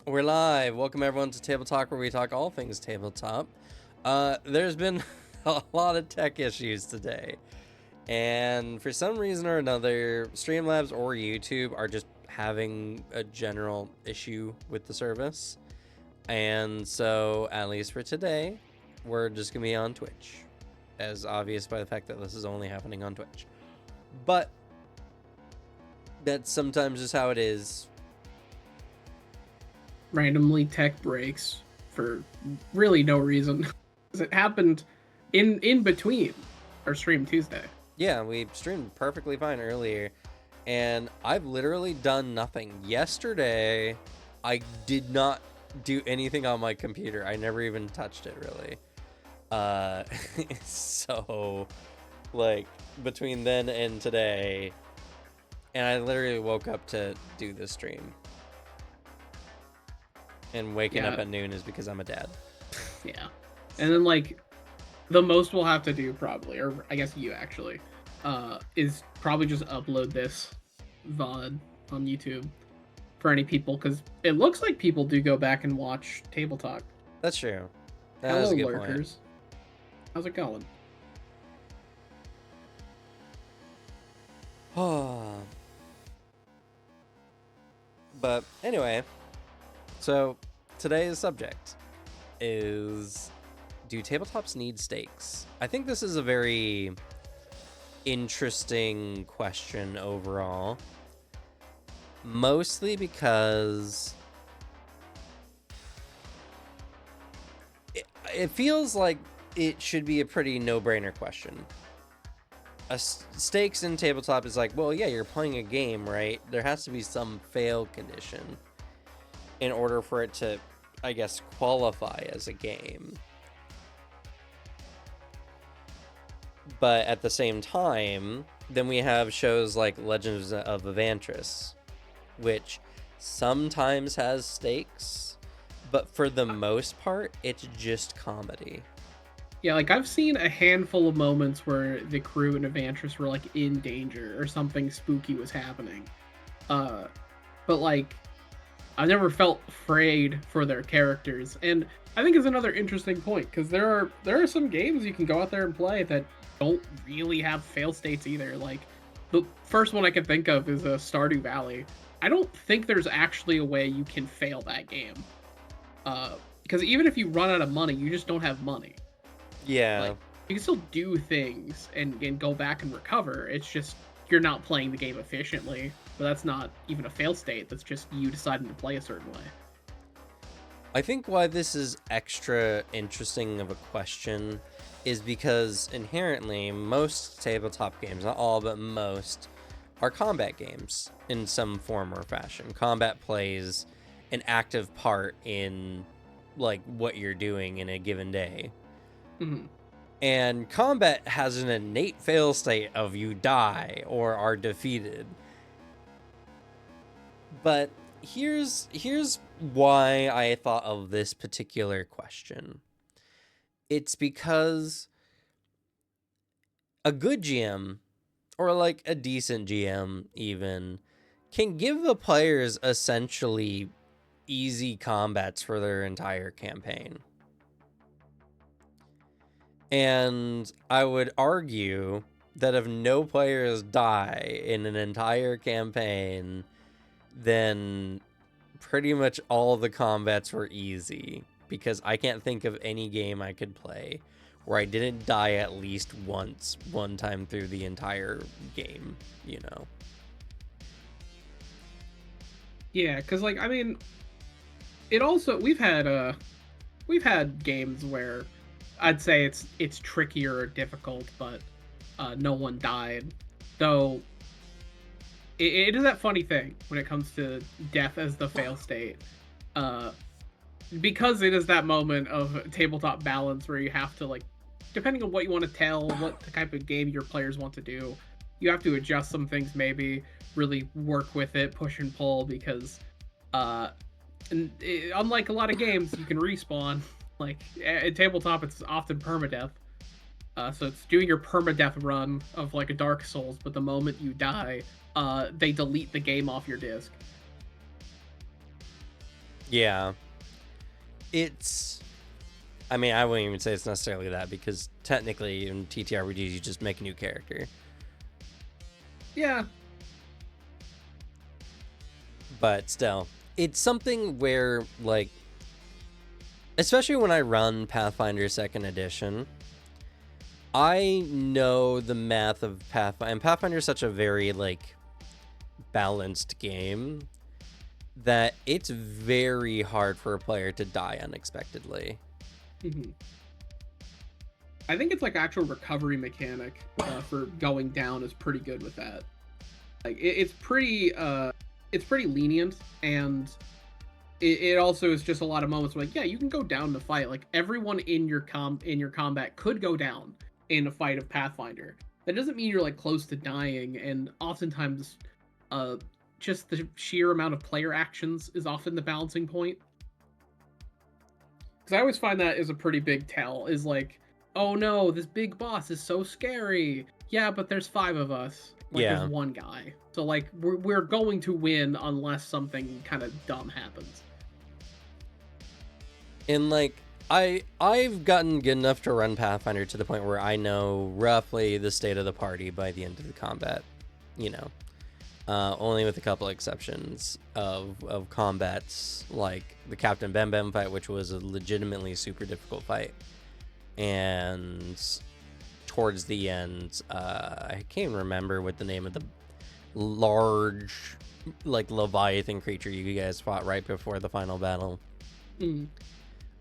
We're live. Welcome everyone to Table Talk, where we talk all things tabletop. There's been a lot of tech issues today, and for some reason or another, Streamlabs or YouTube are just having a general issue with the service. And so, at least for today, we're just gonna be on Twitch, as obvious by the fact that this is only happening on Twitch. But that's sometimes just how it is. Randomly tech breaks for really no reason. It happened in between our stream Tuesday. Yeah, we streamed perfectly fine earlier, and I've literally done nothing. Yesterday, I did not do anything on my computer. I never even touched it, really. So, like, between then and today, and I literally woke up to do this stream. And waking up at noon is because I'm a dad. Yeah. And then, like, the most we'll have to do probably, or I guess you actually, is probably just upload this VOD on YouTube for any people, because it looks like people do go back and watch Table Talk. That's true. Hello, lurkers. How's it going? But anyway, so today's subject is, do tabletops need stakes? I think this is a very interesting question overall, mostly because it feels like it should be a pretty no-brainer question. Stakes in tabletop is like, well, yeah, you're playing a game, right? There has to be some fail condition in order for it to, I guess, qualify as a game. But at the same time, then we have shows like Legends of Evantris, which sometimes has stakes, but for the most part, it's just comedy. Yeah, like, I've seen a handful of moments where the crew and Evantris were, like, in danger or something spooky was happening. But, like, I've never felt afraid for their characters. And I think is another interesting point, because there are some games you can go out there and play that don't really have fail states either. Like, the first one I can think of is Stardew Valley. I don't think there's actually a way you can fail that game. Because even if you run out of money, you just don't have money. Yeah. Like, you can still do things and go back and recover. It's just you're not playing the game efficiently. But that's not even a fail state. That's just you deciding to play a certain way. I think why this is extra interesting of a question is because inherently most tabletop games, not all, but most, are combat games in some form or fashion. Combat plays an active part in, like, what you're doing in a given day. Mm-hmm. And combat has an innate fail state of you die or are defeated. But here's why I thought of this particular question. It's because a good GM, or like a decent GM even, can give the players essentially easy combats for their entire campaign. And I would argue that if no players die in an entire campaign, then pretty much all the combats were easy, because I can't think of any game I could play where I didn't die at least once, one time through the entire game, you know? Yeah, because, like, I mean, it also, we've had games where I'd say it's trickier or difficult, but no one died. Though it is that funny thing when it comes to death as the fail state, because it is that moment of tabletop balance where you have to, like, depending on what you want to tell, what the type of game your players want to do, you have to adjust some things, maybe really work with it, push and pull, because unlike a lot of games, you can respawn. Like, in tabletop, it's often permadeath. So it's doing your permadeath run of, like, a Dark Souls, but the moment you die, they delete the game off your disc. Yeah. It's... I mean, I wouldn't even say it's necessarily that, because technically in TTRPGs you just make a new character. Yeah. But still, it's something where, like, especially when I run Pathfinder 2nd Edition, I know the math of Pathfinder, and Pathfinder is such a very, like, balanced game that it's very hard for a player to die unexpectedly. Mm-hmm. I think it's like actual recovery mechanic for going down is pretty good with that. Like it's pretty lenient, and it also is just a lot of moments where, like, yeah, you can go down to fight. Like everyone in your combat could go down in a fight of Pathfinder. That doesn't mean you're like close to dying, and oftentimes just the sheer amount of player actions is often the balancing point. Because I always find that is a pretty big tell, is like, oh no, this big boss is so scary. Yeah, but there's 5 of us. Like, Yeah. there's one guy. So, like, we're going to win unless something kind of dumb happens. And, like, I've gotten good enough to run Pathfinder to the point where I know roughly the state of the party by the end of the combat, you know. Only with a couple exceptions of combats, like the Captain Bem Bem fight, which was a legitimately super difficult fight. And towards the end, I can't even remember what the name of the large, like, Leviathan creature you guys fought right before the final battle.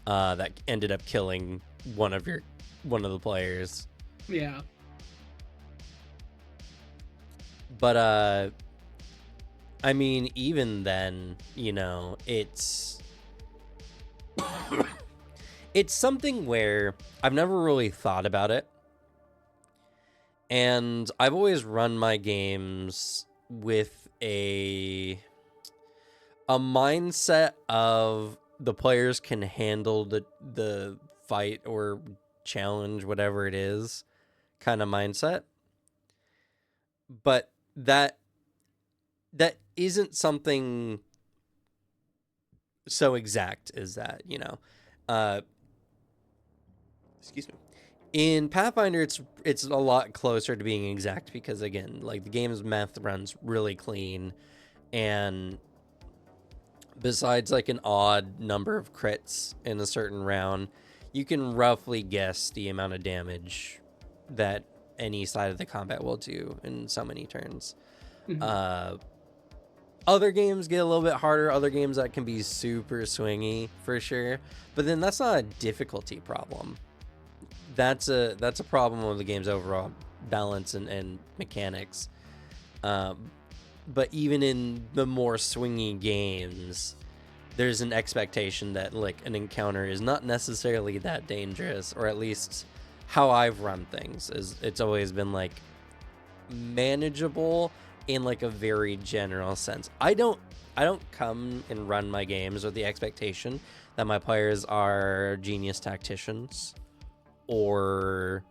That ended up killing one of the players. Yeah. But I mean, even then, you know, it's something where I've never really thought about it. And I've always run my games with a mindset of the players can handle the fight or challenge, whatever it is, kind of mindset. But that isn't something so exact as that, you know. Excuse me. In Pathfinder, it's a lot closer to being exact because, again, like, the game's math runs really clean, and besides like an odd number of crits in a certain round, you can roughly guess the amount of damage that any side of the combat will do in so many turns. Mm-hmm. Other games get a little bit harder. Other games that can be super swingy for sure, but then that's not a difficulty problem. That's a problem with the game's overall balance and mechanics. But even in the more swingy games, there's an expectation that, like, an encounter is not necessarily that dangerous, or at least how I've run things is it's always been like manageable in like a very general sense. I don't come and run my games with the expectation that my players are genius tacticians or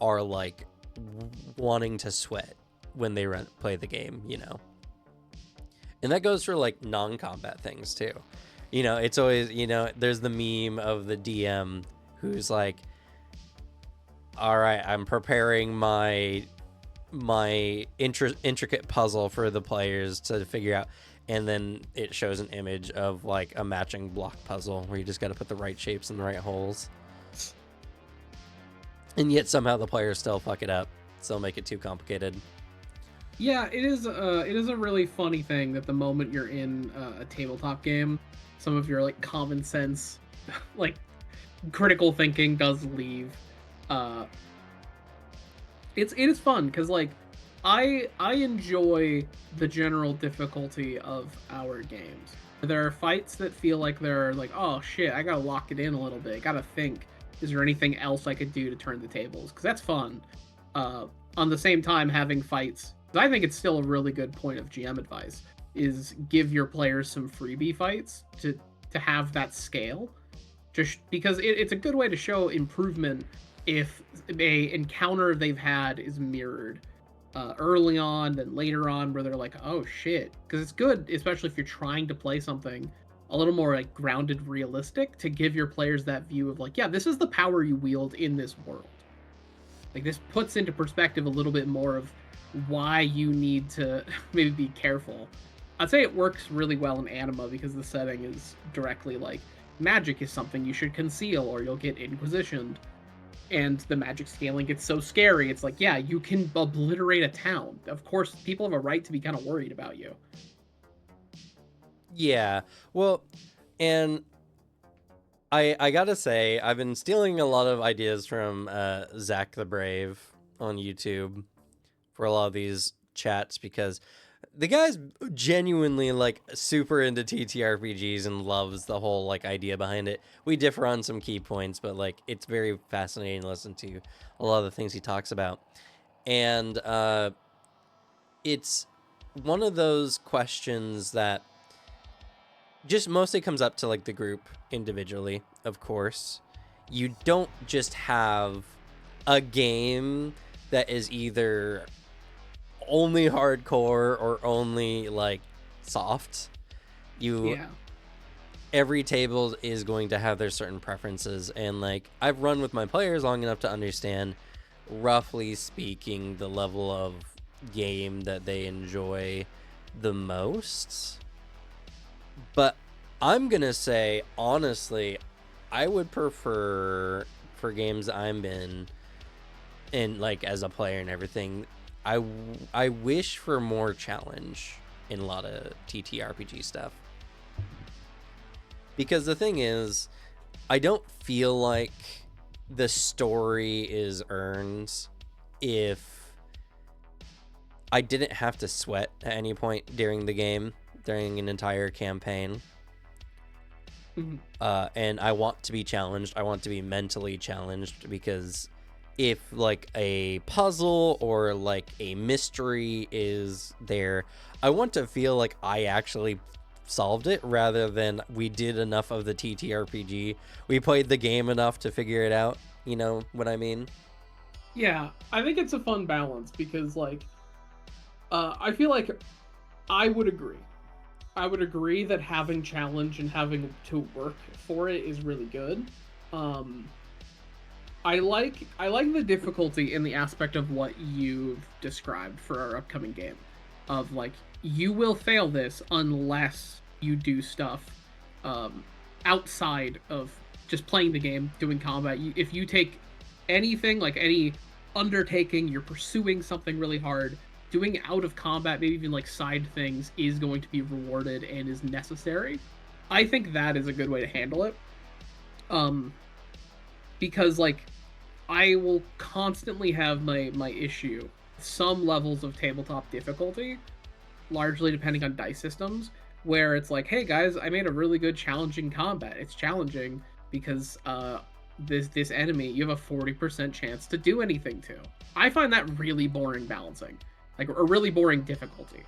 are like wanting to sweat when they play the game, you know. And that goes for like non-combat things too. You know, it's always, you know, there's the meme of the DM who's like, all right, I'm preparing my intricate puzzle for the players to figure out, and then it shows an image of like a matching block puzzle where you just got to put the right shapes in the right holes, and yet somehow the players still fuck it up, still make it too complicated. Yeah, it is a really funny thing that the moment you're in a tabletop game, some of your like common sense, like critical thinking does leave. It is fun because, like, I enjoy the general difficulty of our games. There are fights that feel like they're like, oh shit, I gotta lock it in a little bit. I gotta think, is there anything else I could do to turn the tables? Because that's fun. On the same time, having fights, because I think it's still a really good point of GM advice, is give your players some freebie fights to have that scale. Just because it's a good way to show improvement if a encounter they've had is mirrored early on, then later on, where they're like, oh shit. Because it's good, especially if you're trying to play something a little more like grounded, realistic, to give your players that view of like, yeah, this is the power you wield in this world. Like this puts into perspective a little bit more of why you need to maybe be careful. I'd say it works really well in Anima because the setting is directly like magic is something you should conceal or you'll get inquisitioned. And the magic scaling gets so scary. It's like, yeah, you can obliterate a town. Of course, people have a right to be kind of worried about you. Yeah. Well, and I gotta say, I've been stealing a lot of ideas from Zach the Brave on YouTube for a lot of these chats because the guy's genuinely like super into TTRPGs and loves the whole like idea behind it. We differ on some key points, but like it's very fascinating to listen to a lot of the things he talks about. And it's one of those questions that just mostly comes up to like the group individually, of course. You don't just have a game that is either only hardcore or only like soft. Yeah. Every table is going to have their certain preferences, and like I've run with my players long enough to understand, roughly speaking, the level of game that they enjoy the most. But I'm gonna say honestly, I would prefer for games I'm in like as a player and everything, I wish for more challenge in a lot of TTRPG stuff. Because the thing is, I don't feel like the story is earned if I didn't have to sweat at any point during the game, during an entire campaign. Mm-hmm. And I want to be challenged. I want to be mentally challenged because if like a puzzle or like a mystery is there, I want to feel like I actually solved it rather than we did enough of the TTRPG. We played the game enough to figure it out. You know what I mean? Yeah, I think it's a fun balance because like I feel like I would agree. I would agree that having challenge and having to work for it is really good. I like the difficulty in the aspect of what you've described for our upcoming game. Of like you will fail this unless you do stuff outside of just playing the game, doing combat. If you take anything like any undertaking, you're pursuing something really hard, doing out of combat, maybe even like side things, is going to be rewarded and is necessary. I think that is a good way to handle it. Because like I will constantly have my issue. Some levels of tabletop difficulty, largely depending on dice systems, where it's like, hey guys, I made a really good challenging combat. It's challenging because this enemy you have a 40% chance to do anything to. I find that really boring balancing, like a really boring difficulty.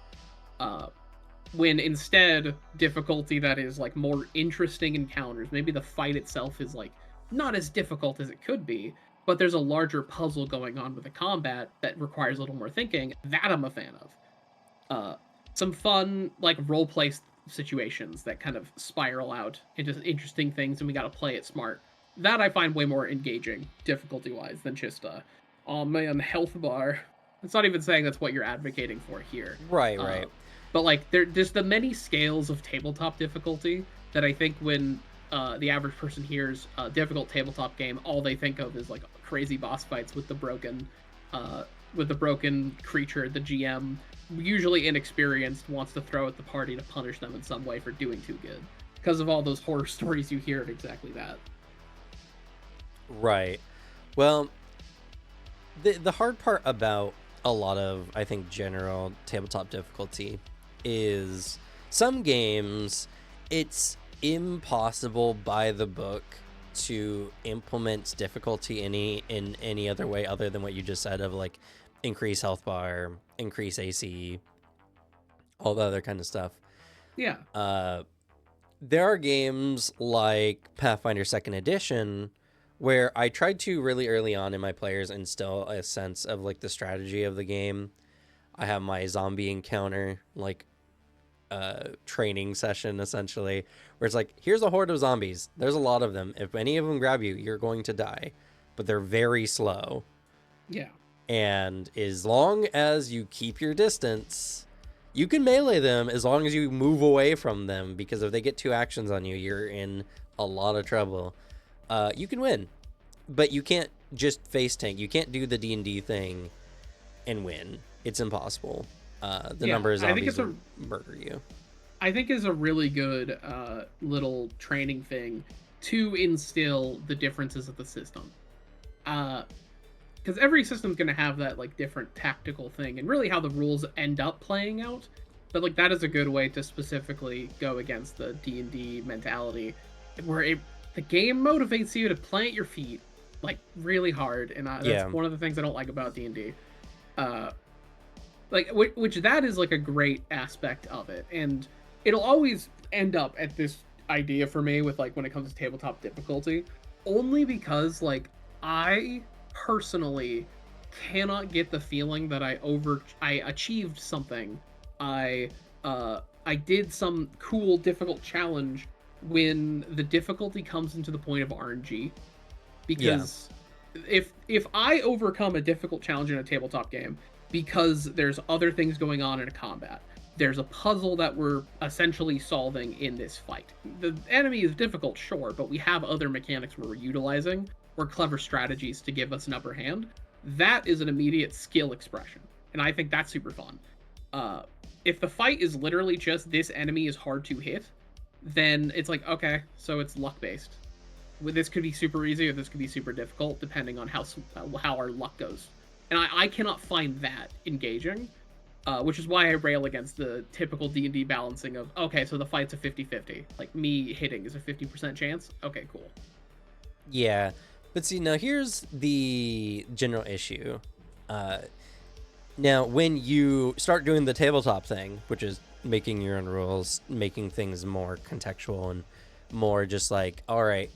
When instead difficulty that is like more interesting encounters, maybe the fight itself is like not as difficult as it could be, but there's a larger puzzle going on with the combat that requires a little more thinking. That I'm a fan of. Some fun like role play situations that kind of spiral out into interesting things, and we got to play it smart. That I find way more engaging difficulty wise than just oh man, health bar. It's not even saying that's what you're advocating for here. Right. But like there's the many scales of tabletop difficulty that I think when the average person hears difficult tabletop game, all they think of is like crazy boss fights with the broken creature. The GM, usually inexperienced, wants to throw at the party to punish them in some way for doing too good, because of all those horror stories you hear of exactly that. Right. Well, the hard part about a lot of, I think, general tabletop difficulty is some games, it's impossible by the book to implement difficulty in any other way other than what you just said of like increase health bar, increase AC, all the other kind of stuff. Yeah. There are games like Pathfinder 2nd Edition where I tried to really early on in my players instill a sense of like the strategy of the game. I have my zombie encounter like training session, essentially, where it's like, here's a horde of zombies. There's a lot of them. If any of them grab you, you're going to die, but they're very slow. Yeah. And as long as you keep your distance, you can melee them as long as you move away from them, because if they get 2 actions on you, you're in a lot of trouble. You can win, but you can't just face tank. You can't do the D&D thing and win. It's impossible. The number of zombies will murder you. I think is a really good little training thing to instill the differences of the system. Because every system's going to have that like different tactical thing, and really how the rules end up playing out. But like that is a good way to specifically go against the D&D mentality, where the game motivates you to plant your feet like really hard, and that's one of the things I don't like about D&D. Like which that is like a great aspect of it, and it'll always end up at this idea for me with like when it comes to tabletop difficulty, only because like I personally cannot get the feeling that I achieved something. I did some cool difficult challenge when the difficulty comes into the point of RNG, because if I overcome a difficult challenge in a tabletop game because there's other things going on in a combat, there's a puzzle that we're essentially solving in this fight. The enemy is difficult, sure, but we have other mechanics we're utilizing or clever strategies to give us an upper hand. That is an immediate skill expression, and I think that's super fun. If the fight is literally just this enemy is hard to hit, then it's like, okay, so it's luck-based. This could be super easy or this could be super difficult, depending on how our luck goes. And I cannot find that engaging, which is why I rail against the typical D&D balancing of, okay, so the fight's a 50-50. Like, me hitting is a 50% chance? Okay, cool. Yeah, but see, now here's the general issue. Now, when you start doing the tabletop thing, which is making your own rules, making things more contextual and more just like, all right,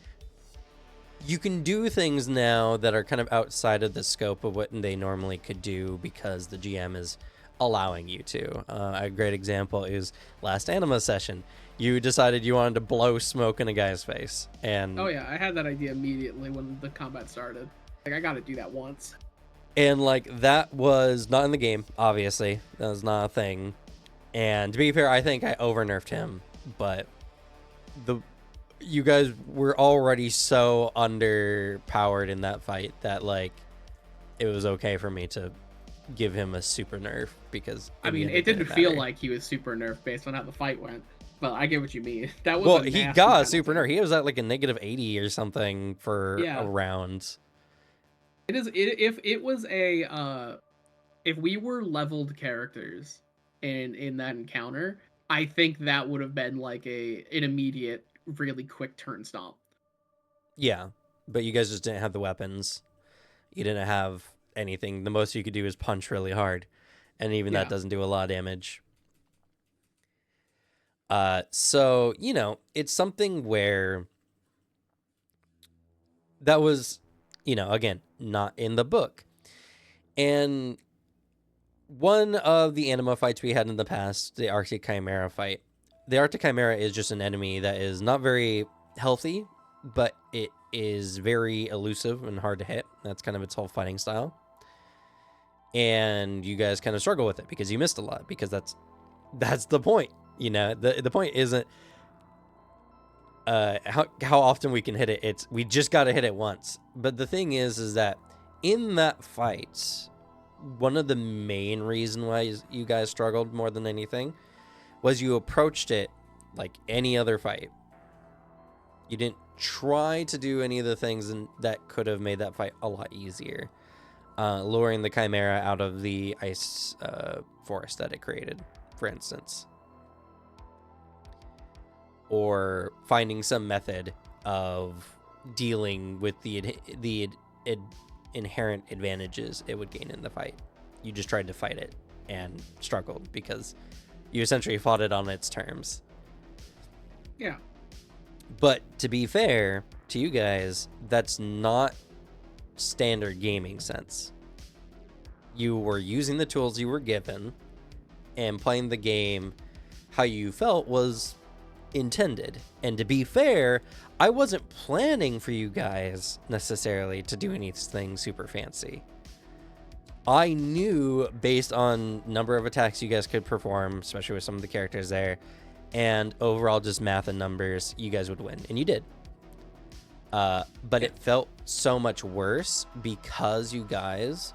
you can do things now that are kind of outside of the scope of what they normally could do because the GM is allowing you to. A great example is last anima session. You decided you wanted to blow smoke in a guy's face, and oh yeah, I had that idea immediately when the combat started. Like, I gotta do that once. And like that was not in the game, obviously. That was not a thing. And to be fair, I think I over-nerfed him, but you guys were already so underpowered in that fight that like it was okay for me to give him a super nerf, because I mean, it didn't feel like he was super nerfed based on how the fight went. But I get what you mean. That was, well, he got a super nerf. He was at like a -80 or something for a round. It is. If it was a if we were leveled characters in that encounter, I think that would have been like an immediate, really quick turn stomp. Yeah, but you guys just didn't have the weapons. You didn't have anything. The most you could do is punch really hard, and even that doesn't do a lot of damage. So, you know, it's something where that was, you know, again, not in the book. And one of the anima fights we had in the past, the Arctic Chimera fight, the Arctic Chimera is just an enemy that is not very healthy, but it is very elusive and hard to hit. That's kind of its whole fighting style. And you guys kind of struggle with it because you missed a lot, because that's the point. You know, the point isn't how often we can hit it. It's we just got to hit it once. But the thing is that in that fight, one of the main reason why you guys struggled more than anything was you approached it like any other fight. You didn't try to do any of the things that could have made that fight a lot easier. Luring the Chimera out of the ice forest that it created, for instance. Or finding some method of dealing with the inherent advantages it would gain in the fight. You just tried to fight it and struggled because you essentially fought it on its terms. Yeah. But to be fair to you guys, that's not standard gaming sense. You were using the tools you were given and playing the game how you felt was intended. And to be fair, I wasn't planning for you guys necessarily to do anything super fancy. I knew based on number of attacks you guys could perform, especially with some of the characters there, and overall just math and numbers, you guys would win, and you did. But it felt so much worse because you guys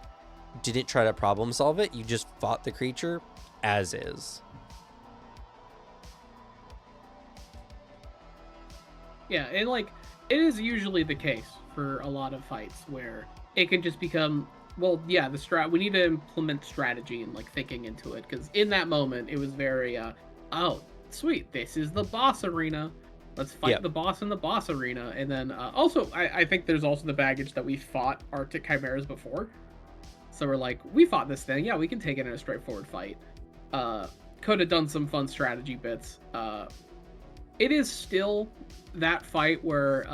didn't try to problem solve it. You just fought the creature as is. Yeah, and like it is usually the case for a lot of fights where it can just become, well, yeah, we need to implement strategy and like thinking into it, because in that moment it was very oh sweet, this is the boss arena, let's fight the boss in the boss arena. And then also I think there's also the baggage that we fought Arctic Chimeras before, so we're like, we fought this thing, yeah, we can take it in a straightforward fight. Could have done some fun strategy bits. It is still that fight where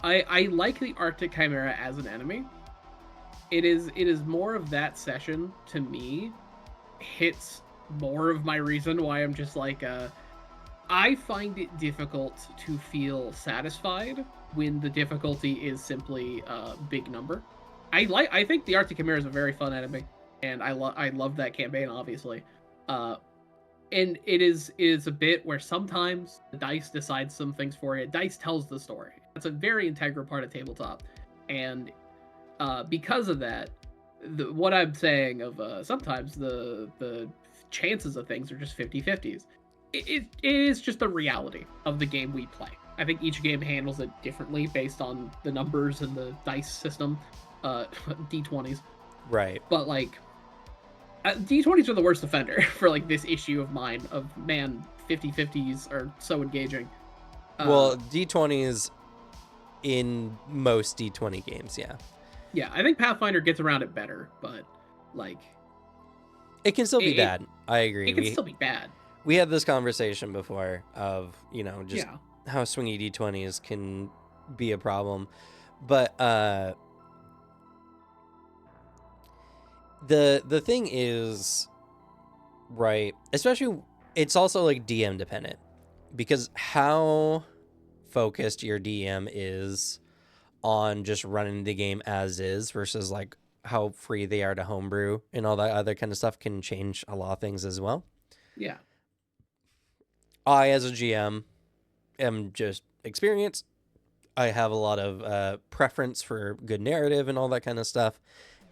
I like the Arctic Chimera as an enemy. It is more of that session, to me, hits more of my reason why I'm just like, I find it difficult to feel satisfied when the difficulty is simply a big number. I think the Arctic Chimera is a very fun enemy, and I love that campaign, obviously. And it is a bit where sometimes the dice decides some things for you. Dice tells the story. That's a very integral part of tabletop. And because of that, what I'm saying of sometimes the chances of things are just 50-50s. It is just the reality of the game we play. I think each game handles it differently based on the numbers and the dice system, D20s. Right. But like, D20s are the worst offender for like this issue of mine of, man, 50-50s are so engaging. Well, D20s in most D20 games, yeah. Yeah, I think Pathfinder gets around it better, but like, it can still be bad. I agree. It can still be bad. We had this conversation before of, just how swingy D20s can be a problem. But the thing is, right, especially, it's also like DM dependent, because how focused your DM is on just running the game as is versus like how free they are to homebrew and all that other kind of stuff can change a lot of things as well. Yeah. I, as a GM, am just experienced. I have a lot of preference for good narrative and all that kind of stuff.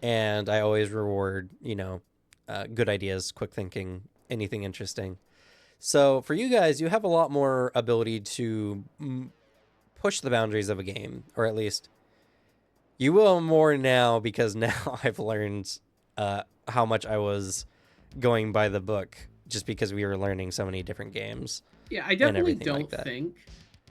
And I always reward, good ideas, quick thinking, anything interesting. So for you guys, you have a lot more ability to push the boundaries of a game, or at least you will more now, because now I've learned how much I was going by the book just because we were learning so many different games. Yeah, I definitely don't think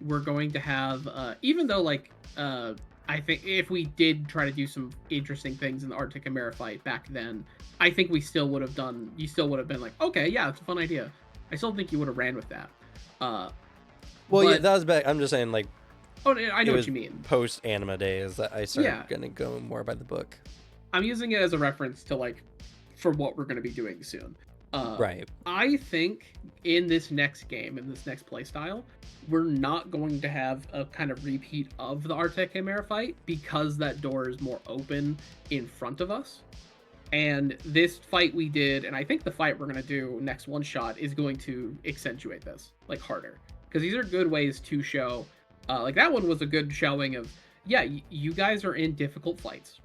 we're going to have, even though like, I think if we did try to do some interesting things in the Arctic Chimera fight back then, I think you still would have been like, okay, yeah, it's a fun idea. I still think you would have ran with that. Yeah, that was back. I'm just saying, like, oh, I know what you mean. Post anima days that I started gonna go more by the book. I'm using it as a reference to like, for what we're gonna be doing soon. Right. I think in this next game, in this next playstyle, we're not going to have a kind of repeat of the Arctic Chimera fight, because that door is more open in front of us. And this fight we did, and I think the fight we're going to do next one shot, is going to accentuate this, like, harder. Because these are good ways to show, like, that one was a good showing of, yeah, you guys are in difficult fights.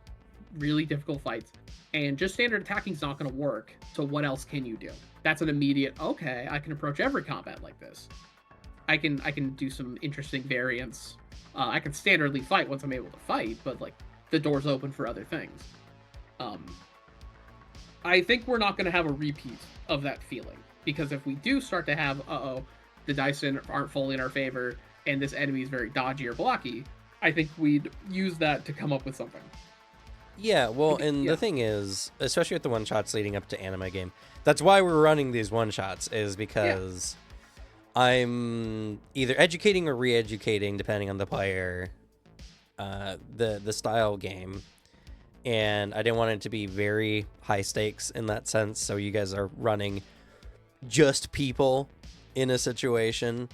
Really difficult fights. And just standard attacking is not going to work, so what else can you do? That's an immediate, okay, I can approach every combat like this. I can do some interesting variants. I can standardly fight once I'm able to fight, but, like, the door's open for other things. I think we're not going to have a repeat of that feeling, because if we do start to have, the dice aren't fully in our favor, and this enemy is very dodgy or blocky, I think we'd use that to come up with something. Yeah, well, and the thing is, especially with the one-shots leading up to anime game, that's why we're running these one-shots, is because I'm either educating or re-educating, depending on the player, the style game. And I didn't want it to be very high stakes in that sense, so you guys are running just people in a situation.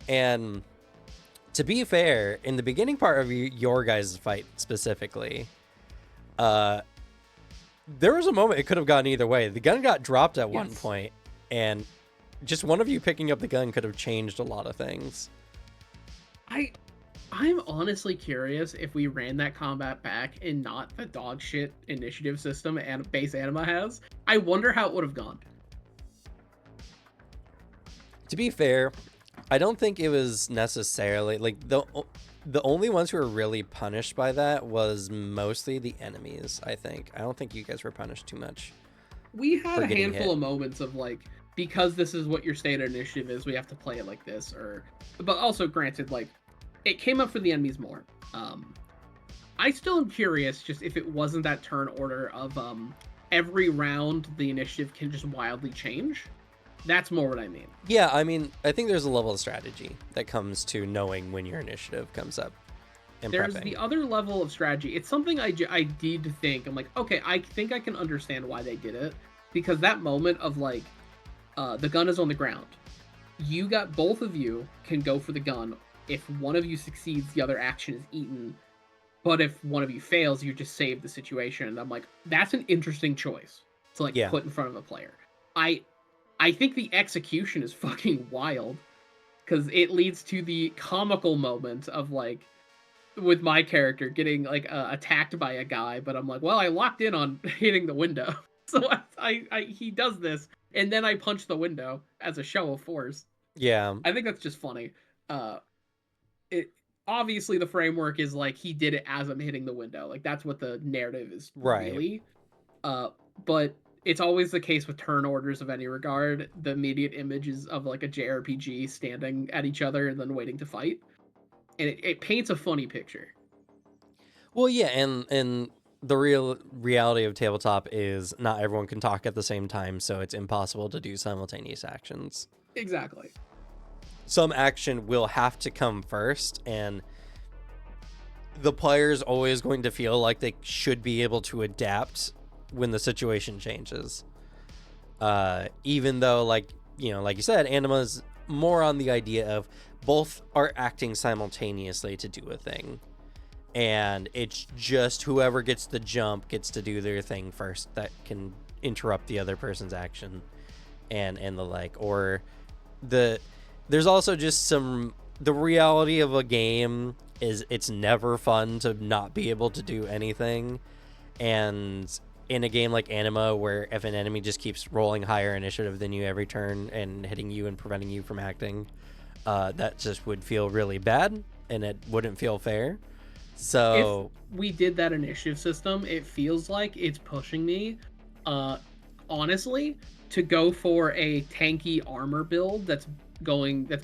And to be fair, in the beginning part of your guys' fight specifically, there was a moment it could have gone either way. The gun got dropped at one point, and just one of you picking up the gun could have changed a lot of things. I'm honestly curious if we ran that combat back and not the dog shit initiative system and base anima has. I wonder how it would have gone. To be fair, I don't think it was necessarily like the only ones who were really punished by that was mostly the enemies. I don't think you guys were punished too much. We had a handful of moments of like, because this is what your stated initiative is, we have to play it like this, but also granted, like, it came up for the enemies more. I still am curious just if it wasn't that turn order of every round the initiative can just wildly change. That's more what I mean. Yeah, I mean, I think there's a level of strategy that comes to knowing when your initiative comes up. There's the other level of strategy. It's something I did think. I'm like, okay, I think I can understand why they did it. Because that moment of like, the gun is on the ground. Both of you can go for the gun. If one of you succeeds, the other action is eaten. But if one of you fails, you just save the situation. And I'm like, that's an interesting choice to like put in front of a player. I think the execution is fucking wild, because it leads to the comical moment of like, with my character getting like attacked by a guy, but I'm like, well, I locked in on hitting the window, so he does this, and then I punch the window as a show of force. Yeah, I think that's just funny. It obviously the framework is like he did it as I'm hitting the window, like that's what the narrative is really. But it's always the case with turn orders of any regard. The immediate image is of like a JRPG standing at each other and then waiting to fight. And it paints a funny picture. Well, yeah, and the reality of tabletop is not everyone can talk at the same time, so it's impossible to do simultaneous actions. Exactly. Some action will have to come first, and the player's always going to feel like they should be able to adapt when the situation changes. Even though, like you said, Anima's more on the idea of both are acting simultaneously to do a thing, and it's just whoever gets the jump gets to do their thing first that can interrupt the other person's action, and the like. Or there's also just the reality of a game is it's never fun to not be able to do anything. And in a game like Anima, where if an enemy just keeps rolling higher initiative than you every turn and hitting you and preventing you from acting, that just would feel really bad, and it wouldn't feel fair. So if we did that initiative system, it feels like it's pushing me, honestly, to go for a tanky armor build that's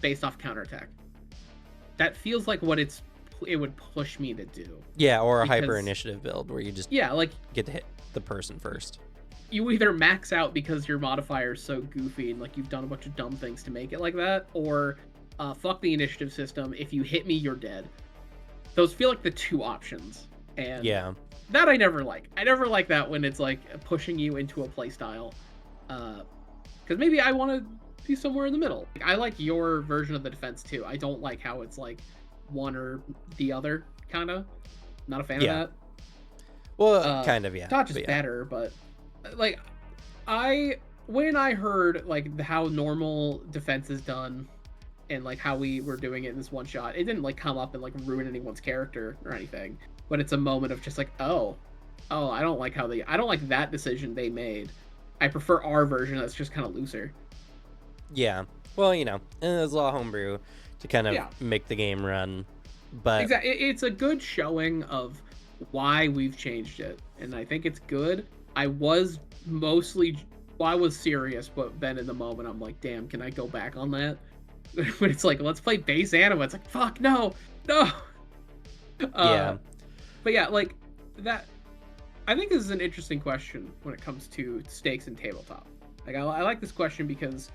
based off counterattack. That feels like what it would push me to do. Yeah, or a hyper initiative build where you just like get to hit the person first. You either max out because your modifier is so goofy and like you've done a bunch of dumb things to make it like that, or fuck the initiative system. If you hit me, you're dead. Those feel like the two options, and that I never like. I never like that when it's like pushing you into a playstyle, because maybe I want to be somewhere in the middle. I like your version of the defense too. I don't like how it's like one or the other, kind of. Not a fan of that. Well, kind of, yeah. Not just better, but like when I heard like how normal defense is done and like how we were doing it in this one shot, it didn't like come up and like ruin anyone's character or anything. But it's a moment of just like, oh, I don't like that decision they made. I prefer our version that's just kind of looser. Yeah. Well, and there's a lot of homebrew to kind of make the game run. But exactly, it's a good showing of why we've changed it, and I think it's good. I was serious, but then in the moment I'm like, damn, can I go back on that? When it's like, let's play base Anima, it's like, fuck, no. But yeah, like that. I think this is an interesting question when it comes to stakes in tabletop. Like, I like this question because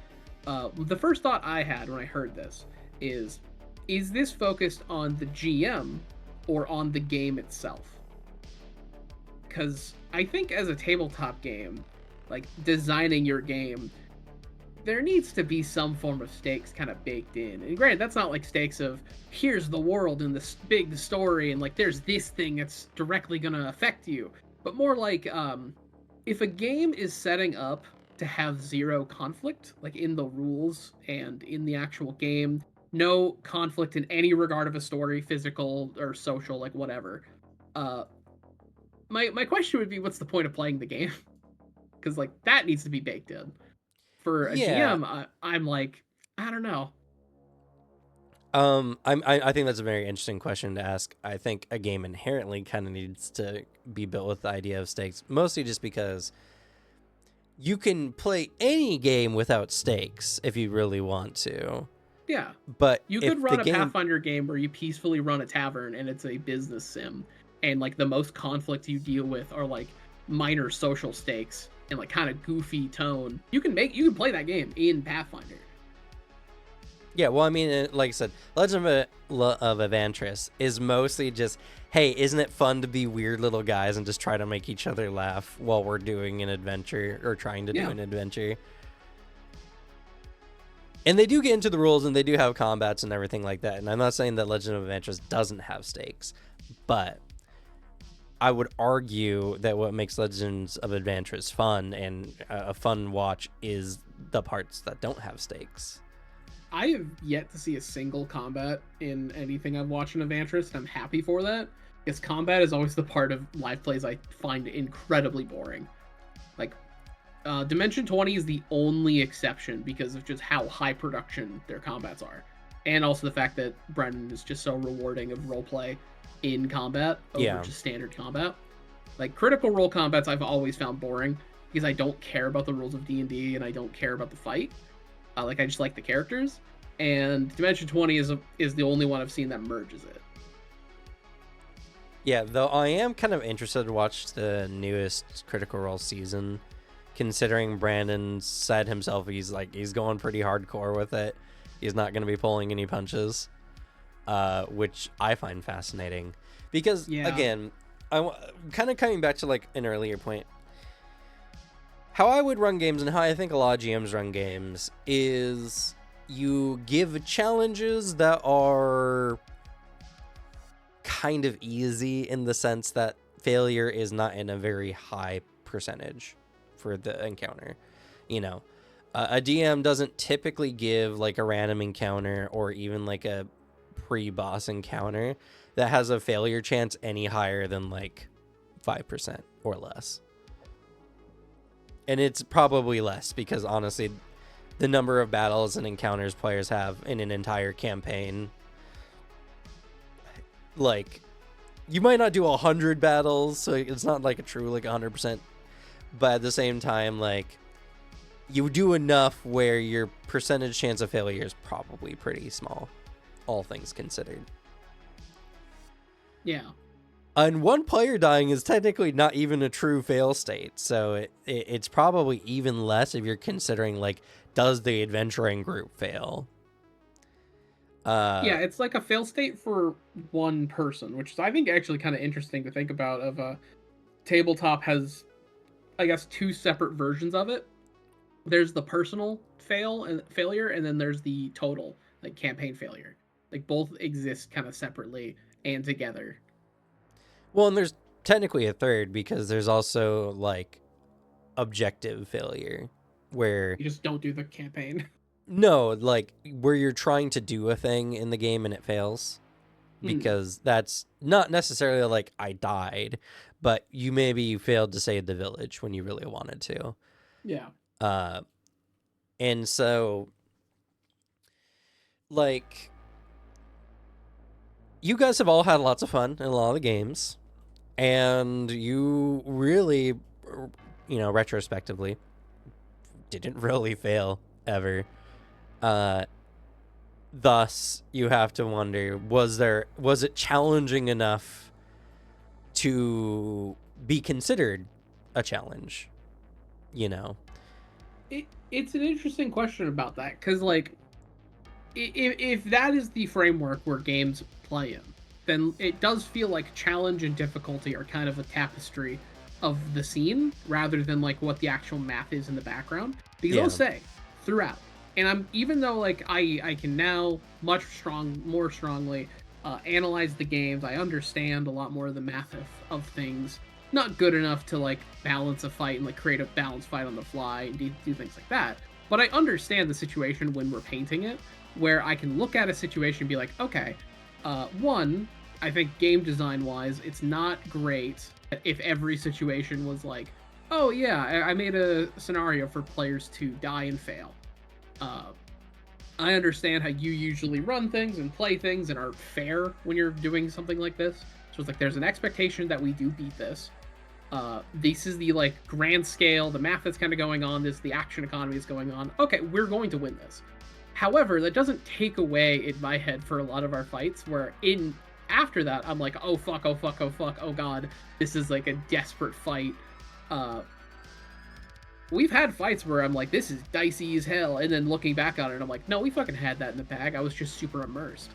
the first thought I had when I heard this is this focused on the GM or on the game itself? Because I think as a tabletop game, like designing your game, there needs to be some form of stakes kind of baked in. And granted, that's not like stakes of here's the world and this big story and like there's this thing that's directly gonna affect you, but more like if a game is setting up to have zero conflict, like in the rules and in the actual game, no conflict in any regard of a story, physical or social, like whatever. Uh, my question would be, what's the point of playing the game? Because like that needs to be baked in. For a Yeah. GM, I'm like, I don't know. I think that's a very interesting question to ask. I think a game inherently kind of needs to be built with the idea of stakes, mostly just because you can play any game without stakes if you really want to. Yeah, But you if could the run a game, Pathfinder game where you peacefully run a tavern and it's a business sim, and like the most conflict you deal with are like minor social stakes and like kind of goofy tone. You can play that game in Pathfinder. yeah, well, I mean, like I said, Legend of Evantris is mostly just, hey, isn't it fun to be weird little guys and just try to make each other laugh while we're doing an adventure or trying to do an adventure? And they do get into the rules and they do have combats and everything like that. And I'm not saying that Legend of Evantris doesn't have stakes, but I would argue that what makes Legends of Evantris fun and a fun watch is the parts that don't have stakes. I have yet to see a single combat in anything I've watched in Evantris, and I'm happy for that. Because combat is always the part of live plays I find incredibly boring. Like, Dimension 20 is the only exception because of just how high production their combats are. And also the fact that Brennan is just so rewarding of roleplay in combat over just standard combat. Like, Critical Role combats I've always found boring because I don't care about the rules of D&D and I don't care about the fight. Like, I just like the characters. And Dimension 20 is the only one I've seen that merges it. Yeah, though I am kind of interested to watch the newest Critical Role season, considering Brandon said himself he's going pretty hardcore with it. He's not going to be pulling any punches, which I find fascinating. Because, again, I'm kind of coming back to like an earlier point. How I would run games and how I think a lot of GMs run games is you give challenges that are kind of easy in the sense that failure is not in a very high percentage for the encounter. You know, a DM doesn't typically give like a random encounter or even like a pre-boss encounter that has a failure chance any higher than like 5% or less. And it's probably less because honestly, the number of battles and encounters players have in an entire campaign, like, you might not do 100 battles, so it's not like a true like 100%, but at the same time, like, you do enough where your percentage chance of failure is probably pretty small, all things considered. Yeah. And one player dying is technically not even a true fail state, so it's probably even less if you're considering, like, does the adventuring group fail? Yeah, it's like a fail state for one person, which is, I think, actually kind of interesting to think about. Tabletop has, I guess, two separate versions of it. There's the personal failure, and then there's the total, like, campaign failure. Like, both exist kind of separately and together. Well, and there's technically a third because there's also like objective failure where you just don't do the campaign. No, like where you're trying to do a thing in the game and it fails, because that's not necessarily like I died, but you maybe failed to save the village when you really wanted to. Yeah. And so like you guys have all had lots of fun in a lot of the games, and you really, you know, retrospectively, didn't really fail ever. Thus, you have to wonder, was it challenging enough to be considered a challenge? You know? It's an interesting question about that, because, like, if that is the framework where games play in, then it does feel like challenge and difficulty are kind of a tapestry of the scene rather than like what the actual math is in the background. Because I'll say, throughout. And I'm even though like I can now more strongly analyze the games. I understand a lot more of the math of things. Not good enough to like balance a fight and like create a balanced fight on the fly and do things like that. But I understand the situation when we're painting it, where I can look at a situation and be like, okay, one, I think game design wise, it's not great if every situation was like, oh yeah, I made a scenario for players to die and fail. I understand how you usually run things and play things and are fair when you're doing something like this. So it's like there's an expectation that we do beat this. This is the like grand scale, the math that's kind of going on, the action economy is going on. Okay, we're going to win this. However, that doesn't take away in my head for a lot of our fights where after that I'm like, oh fuck, oh fuck, oh fuck, oh god, this is like a desperate fight. We've had fights where I'm like, this is dicey as hell, and then looking back on it, I'm like, no, we fucking had that in the bag. I was just super immersed.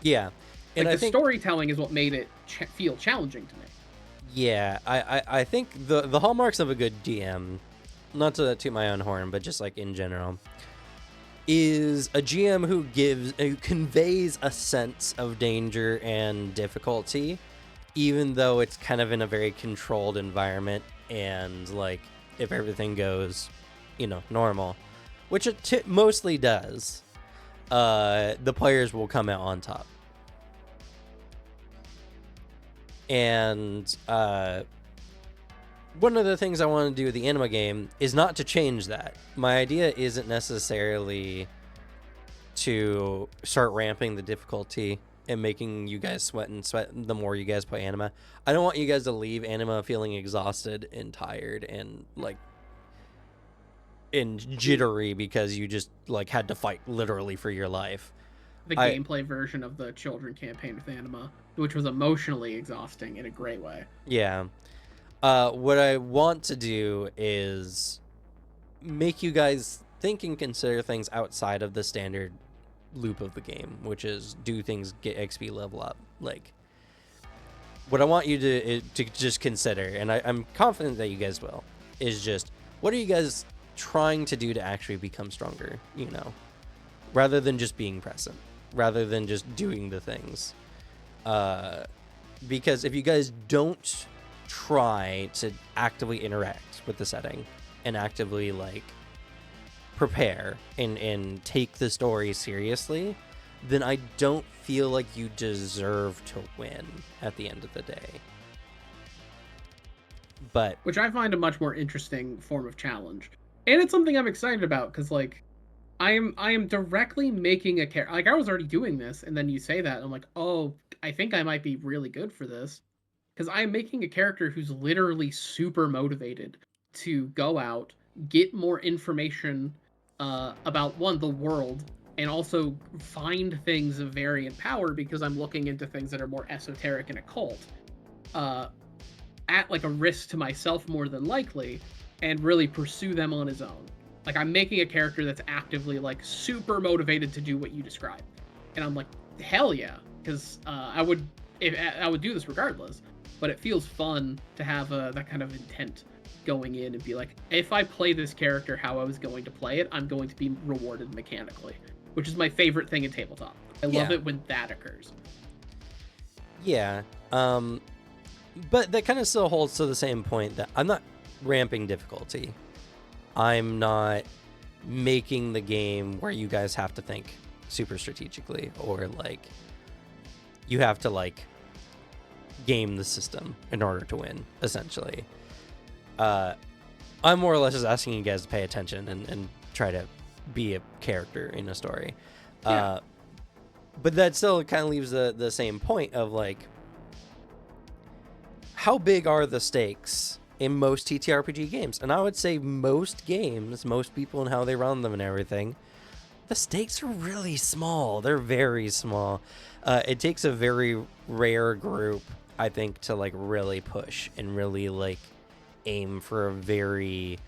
Yeah, and like, I the think storytelling is what made it feel challenging to me. Yeah, I think the hallmarks of a good DM, not to toot my own horn, but just like in general, is a GM who conveys a sense of danger and difficulty, even though it's kind of in a very controlled environment, and like if everything goes, normal, which it mostly does, the players will come out on top. And one of the things I want to do with the anima game is not to change that. My idea isn't necessarily to start ramping the difficulty and making you guys sweat the more you guys play anima. I don't want you guys to leave anima feeling exhausted and tired and jittery because you just like had to fight literally for your life. The gameplay version of the children campaign with anima, which was emotionally exhausting in a great way. Yeah. What I want to do is make you guys think and consider things outside of the standard loop of the game, which is do things, get XP, level up. Like, what I want you to just consider, and I'm confident that you guys will, is just what are you guys trying to do to actually become stronger, rather than just being present, rather than just doing the things. Because if you guys don't try to actively interact with the setting and actively like prepare and take the story seriously, then I don't feel like you deserve to win at the end of the day. But which I find a much more interesting form of challenge, and it's something I'm excited about because like I am directly making a character. Like I was already doing this, and then you say that, and I'm like, oh, I think I might be really good for this, because I am making a character who's literally super motivated to go out, get more information about the world, and also find things of variant power because I'm looking into things that are more esoteric and occult, at like a risk to myself more than likely, and really pursue them on his own. Like I'm making a character that's actively like super motivated to do what you described, and I'm like, hell yeah, because I would do this regardless. But it feels fun to have that kind of intent going in and be like, if I play this character how I was going to play it, I'm going to be rewarded mechanically, which is my favorite thing in tabletop. I love it when that occurs. Yeah, but that kind of still holds to the same point that I'm not ramping difficulty. I'm not making the game where you guys have to think super strategically or like you have to like game the system in order to win, essentially. I'm more or less just asking you guys to pay attention and try to be a character in a story. Yeah. But that still kind of leaves the same point of like, how big are the stakes in most TTRPG games? And I would say most games, most people and how they run them and everything, the stakes are really small. They're very small. It takes a very rare group, I think, to like really push and really like aim for a very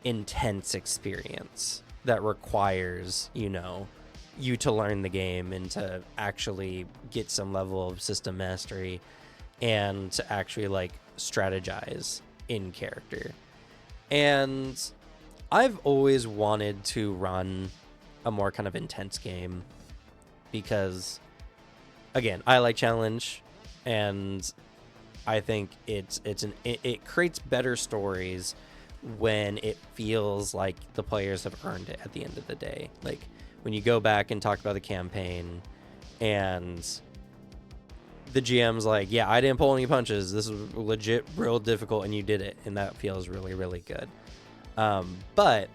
intense experience that requires, you to learn the game and to actually get some level of system mastery and to actually like strategize in character. And I've always wanted to run a more kind of intense game because, again, I like challenge, and I think it creates better stories when it feels like the players have earned it at the end of the day. Like when you go back and talk about the campaign and the GM's like, yeah, I didn't pull any punches. This was legit real difficult and you did it. And that feels really, really good. But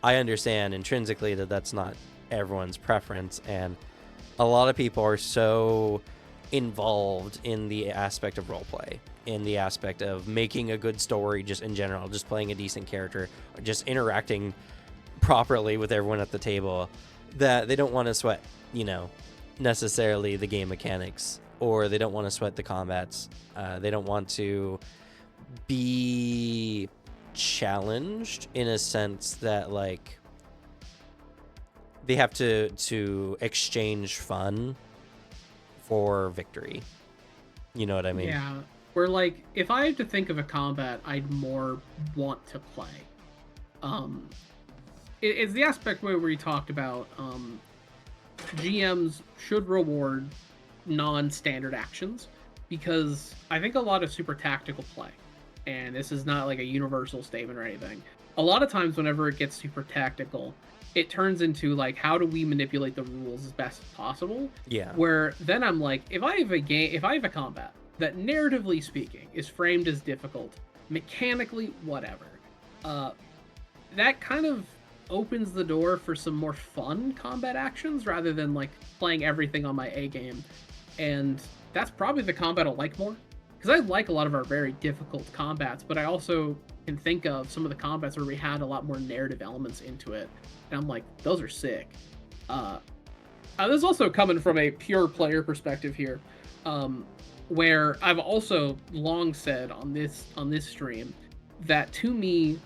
I understand intrinsically that that's not everyone's preference. And a lot of people are so involved in the aspect of roleplay, in the aspect of making a good story just in general, just playing a decent character, or just interacting properly with everyone at the table, that they don't want to sweat, necessarily the game mechanics, or they don't want to sweat the combats. They don't want to be challenged in a sense that, like, they have to exchange fun for victory. You know what I mean? Yeah. Where, like, if I had to think of a combat I'd more want to play, it's the aspect where we talked about GMs should reward non-standard actions, because I think a lot of super tactical play, and this is not like a universal statement or anything, a lot of times whenever it gets super tactical, it turns into like, how do we manipulate the rules as best as possible? Yeah. Where then I'm like, if I have a combat that narratively speaking is framed as difficult, mechanically whatever, that kind of opens the door for some more fun combat actions rather than like playing everything on my A game. And that's probably the combat I like more, because I like a lot of our very difficult combats, but I also can think of some of the combats where we had a lot more narrative elements into it, and I'm like, those are sick. This is also coming from a pure player perspective here, where I've also long said on this stream that to me,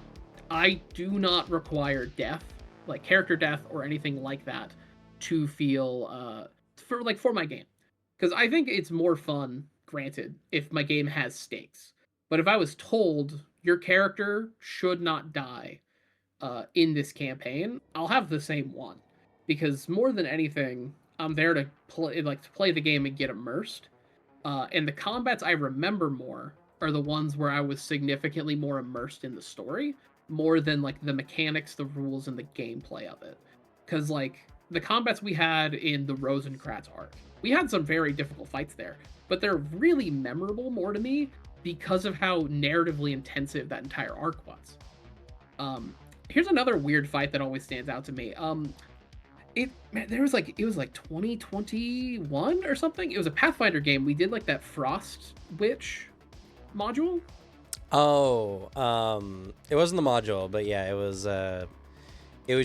I do not require death, like character death or anything like that, to feel for my game, because I think it's more fun, granted, if my game has stakes. But if I was told your character should not die in this campaign, I'll have the same one, because more than anything, I'm there to play the game and get immersed. And the combats I remember more are the ones where I was significantly more immersed in the story, more than like the mechanics, the rules, and the gameplay of it. Because like the combats we had in the Rosencrantz arc, we had some very difficult fights there, but they're really memorable more to me because of how narratively intensive that entire arc was. Here's another weird fight that always stands out to me. It was like 2021 or something. It was a Pathfinder game. We did like that Frost Witch module. Oh, it wasn't the module, but yeah, it was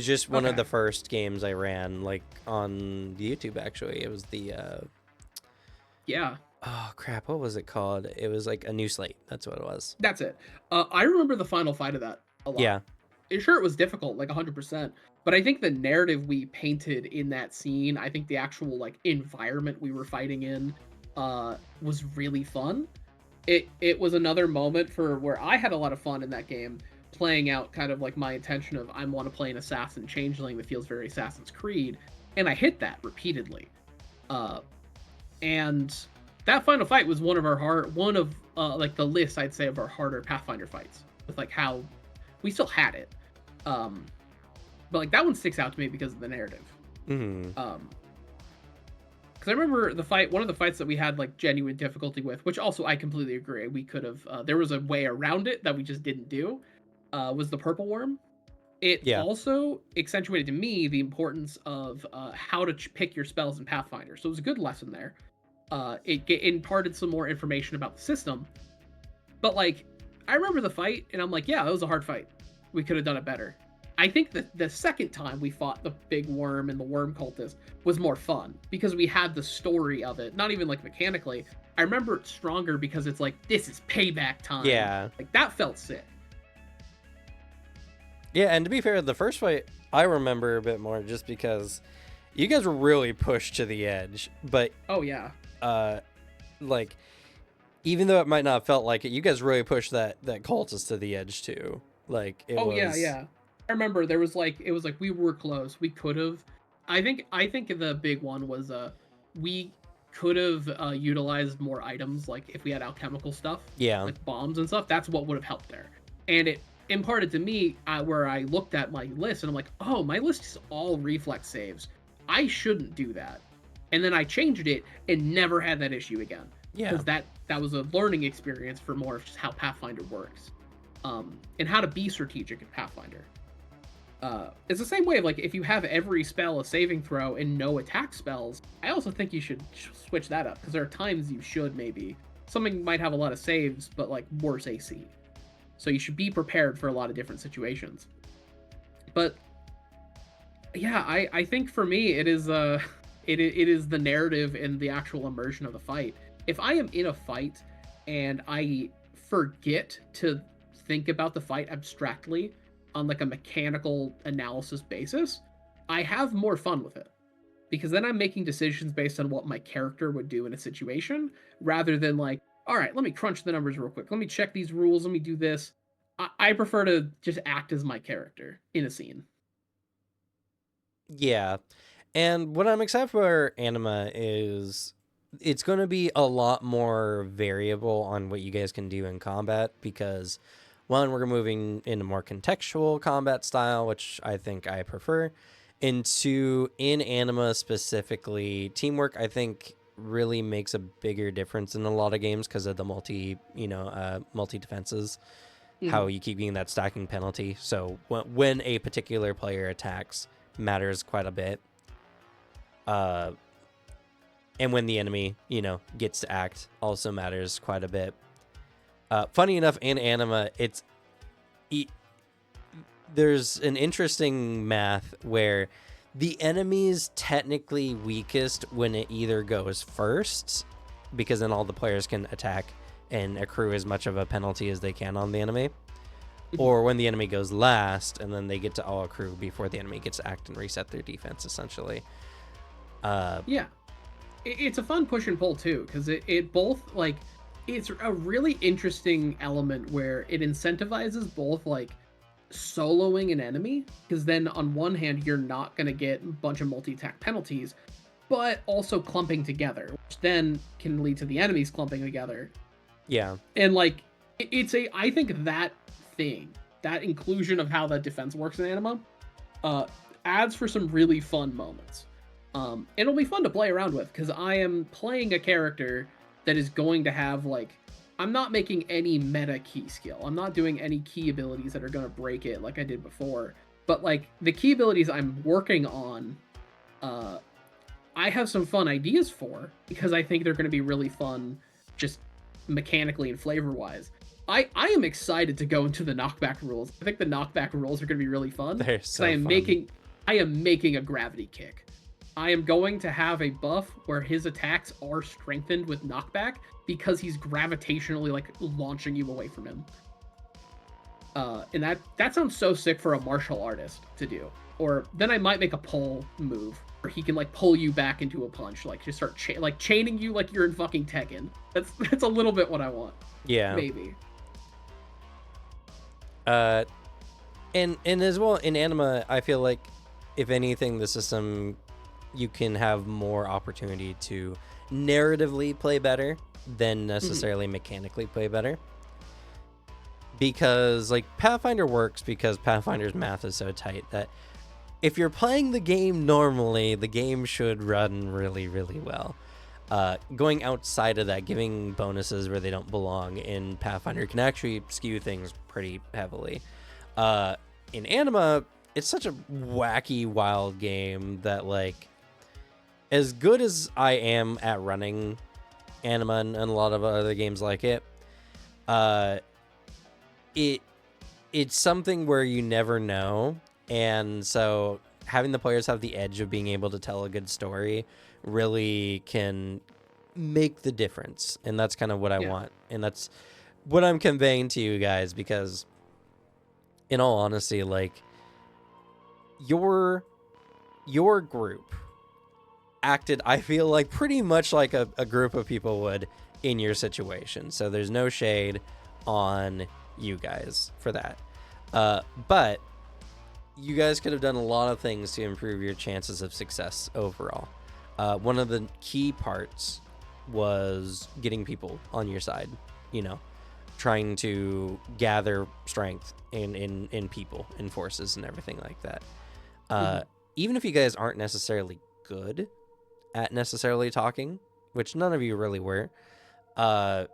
just one of the first games I ran, like, on YouTube, actually. It was the, Yeah. Oh, crap, what was it called? It was, like, a new slate. That's what it was. That's it. I remember the final fight of that a lot. Yeah. Sure, it was difficult, like 100%. But I think the narrative we painted in that scene, I think the actual, like, environment we were fighting in, was really fun. It was another moment for where I had a lot of fun in that game, playing out kind of like my intention of I want to play an assassin changeling that feels very Assassin's Creed, and I hit that repeatedly. And that final fight was one of like the list, I'd say, of our harder Pathfinder fights, with like how we still had it. But like that one sticks out to me because of the narrative. Mm-hmm. Because I remember one of the fights that we had like genuine difficulty with, which also I completely agree, we could have, there was a way around it that we just didn't do, was the purple worm. It also accentuated to me the importance of how to pick your spells in Pathfinder. So it was a good lesson there. It imparted some more information about the system. But like, I remember the fight and I'm like, yeah, that was a hard fight. We could have done it better. I think that the second time we fought the big worm and the worm cultist was more fun because we had the story of it, not even like mechanically. I remember it stronger because it's like, this is payback time. Yeah. Like that felt sick. Yeah, and to be fair, the first fight I remember a bit more just because you guys were really pushed to the edge. But oh yeah, like, even though it might not have felt like it, you guys really pushed that cultist to the edge too. Like it Oh yeah, was. yeah. I remember there was like it was like we were close. We could have. I think the big one was we could have utilized more items like if we had alchemical stuff Yeah. like bombs and stuff. That's what would have helped there. And it imparted to me where I looked at my list and I'm like, oh, my list is all reflex saves. I shouldn't do that. And then I changed it and never had that issue again Yeah. because that was a learning experience for more of just how Pathfinder works, and how to be strategic in Pathfinder. It's the same way of like if you have every spell a saving throw and no attack spells, I also think you should switch that up because there are times you should maybe something might have a lot of saves but like worse AC, so you should be prepared for a lot of different situations. But yeah, I think for me it is it is the narrative and the actual immersion of the fight. If I am in a fight and I forget to think about the fight abstractly on like a mechanical analysis basis, I have more fun with it because then I'm making decisions based on what my character would do in a situation rather than like, all right, let me crunch the numbers real quick. Let me check these rules. Let me do this. I prefer to just act as my character in a scene. Yeah. And what I'm excited for Anima is it's going to be a lot more variable on what you guys can do in combat because one, we're moving into more contextual combat style, which I think I prefer. And two, in Anima specifically, teamwork I think really makes a bigger difference in a lot of games because of the multi defenses. How Mhm. you keep getting that stacking penalty. So when a particular player attacks matters quite a bit. Uh, and when the enemy, gets to act also matters quite a bit. Funny enough, in Anima, there's an interesting math where the enemy's technically weakest when it either goes first, because then all the players can attack and accrue as much of a penalty as they can on the enemy, Mhm. or when the enemy goes last and then they get to all accrue before the enemy gets to act and reset their defense, essentially. Yeah, it's a fun push and pull too because it both like it's a really interesting element where it incentivizes both like soloing an enemy because then on one hand you're not going to get a bunch of multi-attack penalties but also clumping together, which then can lead to the enemies clumping together. Yeah. And like it's a I think that thing, that inclusion of how that defense works in anima, uh adds for some really fun moments. It'll be fun to play around with because I am playing a character that is going to have like I'm not making any meta key skill. I'm not doing any key abilities that are going to break it like I did before. But like the key abilities I'm working on, uh, I have some fun ideas for because I think they're going to be really fun, just mechanically and flavor wise. I am excited to go into the knockback rules. I think the knockback rules are going to be really fun They're because so fun. I am making a gravity kick. I am going to have a buff where his attacks are strengthened with knockback because he's gravitationally like launching you away from him. And that sounds so sick for a martial artist to do. Or then I might make a pull move where he can like pull you back into a punch, like just start chaining you like you're in fucking Tekken. That's a little bit what I want. Yeah. Maybe. Uh, and as well in Anima, I feel like if anything, the system you can have more opportunity to narratively play better than necessarily mechanically play better. Because like Pathfinder works because Pathfinder's math is so tight that if you're playing the game normally, the game should run really, really well. Going outside of that, giving bonuses where they don't belong in Pathfinder can actually skew things pretty heavily. In Anima, it's such a wacky, wild game that like, as good as I am at running Anima and a lot of other games like it, it's something where you never know, and so having the players have the edge of being able to tell a good story really can make the difference, and that's kind of what I Yeah. want, and that's what I'm conveying to you guys, because in all honesty, like your group acted, I feel like, pretty much like a group of people would in your situation, so there's no shade on you guys for that. But you guys could have done a lot of things to improve your chances of success overall. One of the key parts was getting people on your side, you know, trying to gather strength in people, in forces, and everything like that. Even if you guys aren't necessarily good at necessarily talking, which none of you really were, a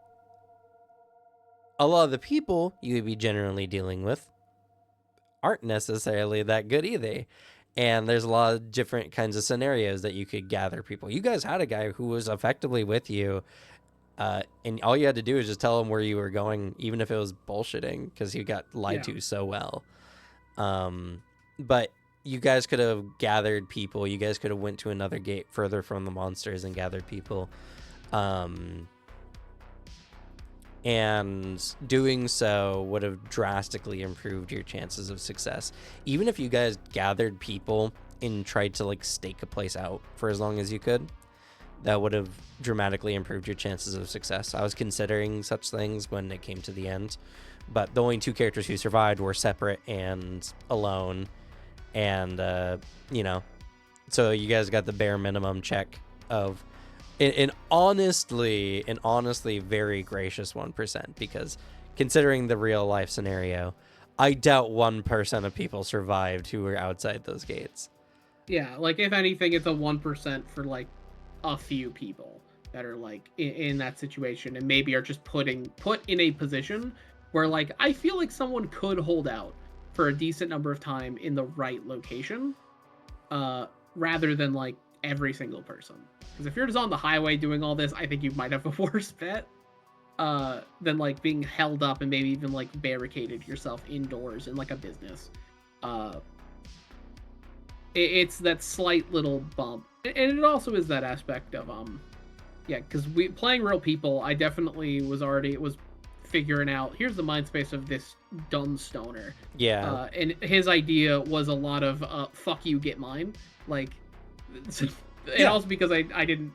lot of the people you would be generally dealing with aren't necessarily that good either. And there's a lot of different kinds of scenarios that you could gather people. You guys had a guy who was effectively with you, and all you had to do is just tell him where you were going, even if it was bullshitting, because he got lied to so well. But you guys could have gathered people. You guys could have went to another gate further from the monsters and gathered people. And doing so would have drastically improved your chances of success. Even if you guys gathered people and tried to like stake a place out for as long as you could, that would have dramatically improved your chances of success. I was considering such things when it came to the end, but the only two characters who survived were separate and alone. And, you know, so you guys got the bare minimum check of an honestly very gracious 1%, because considering the real life scenario, I doubt 1% of people survived who were outside those gates. Yeah, like if anything, it's a 1% for like a few people that are like in that situation and maybe are just put in a position where like I feel like someone could hold out for a decent number of time in the right location, rather than like every single person. Because if you're just on the highway doing all this, I think you might have a worse bet than like being held up and maybe even like barricaded yourself indoors in like a business. It's that slight little bump, and it also is that aspect of yeah, because we playing real people, I definitely was figuring out here's the mind space of this dumb stoner. Yeah. And his idea was a lot of fuck you, get mine, like. And also because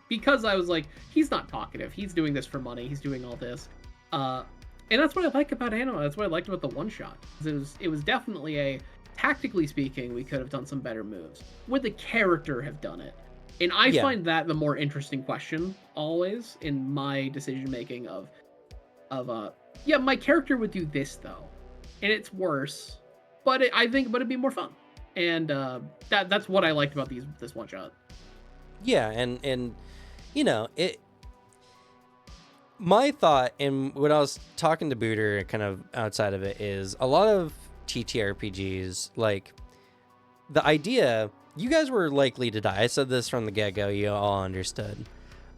because I was like, he's not talkative, he's doing this for money, he's doing all this, and that's what I like about Anima. That's what I liked about the one shot. It was definitely tactically speaking, we could have done some better moves. Would the character have done it? And I find that the more interesting question always in my decision making of yeah, my character would do this though, and it's worse, but it'd be more fun. And that's what I liked about this one shot. Yeah, and you know, my thought, and when I was talking to Booter kind of outside of it, is a lot of TTRPGs, like the idea, you guys were likely to die. I said this from the get-go, you all understood.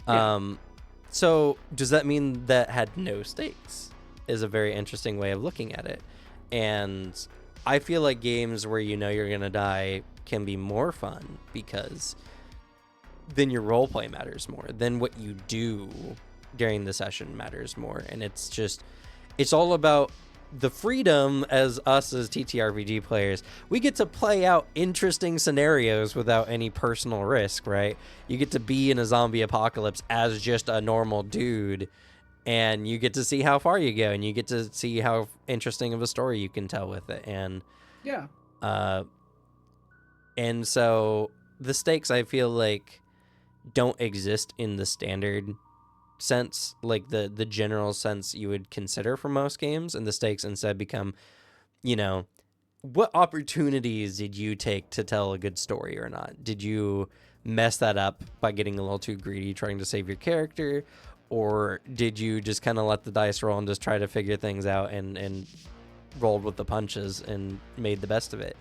Yeah. So does that mean that had no stakes? Is a very interesting way of looking at it. And I feel like games where you know you're gonna die can be more fun, because then your roleplay matters more. Then what you do during the session matters more. And it's all about the freedom as us as TTRPG players. We get to play out interesting scenarios without any personal risk, right? You get to be in a zombie apocalypse as just a normal dude, and you get to see how far you go, and you get to see how interesting of a story you can tell with it. And yeah. And so the stakes, I feel like, don't exist in the standard sense, like the general sense you would consider for most games, and the stakes instead become, you know, what opportunities did you take to tell a good story or not? Did you mess that up by getting a little too greedy trying to save your character, or did you just kind of let the dice roll and just try to figure things out and rolled with the punches and made the best of it?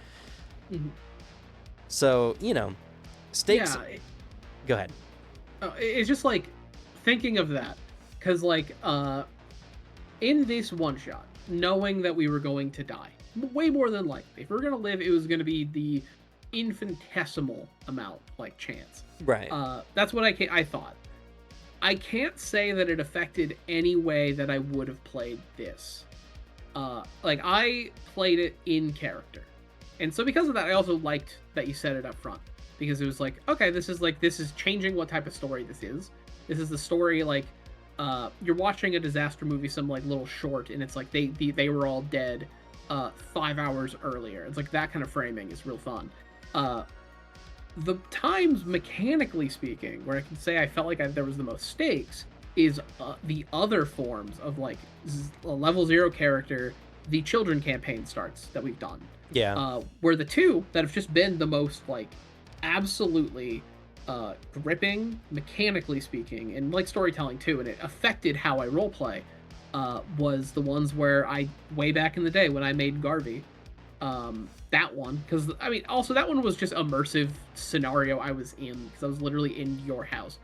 Mm-hmm. So, you know, stakes. Yeah. Go ahead. It's just like thinking of that, because like in this one shot, knowing that we were going to die, way more than likely, if we were gonna live, it was gonna be the infinitesimal amount like chance. Right. That's what I thought. I can't say that it affected any way that I would have played this. Like I played it in character, and so because of that, I also liked that you said it up front. Because it was like, okay, this is changing what type of story this is. This is the story like you're watching a disaster movie, some like little short, and it's like they were all dead, 5 hours earlier. It's like that kind of framing is real fun. The times, mechanically speaking, where I can say I felt like there was the most stakes is the other forms of like a level 0 character, the children campaign starts that we've done. Yeah. Where the two that have just been the most like absolutely gripping, mechanically speaking, and like storytelling too, and it affected how I roleplay, was the ones where I, way back in the day when I made Garvey, that one, because I mean, also that one was just immersive scenario I was in, because I was literally in your house.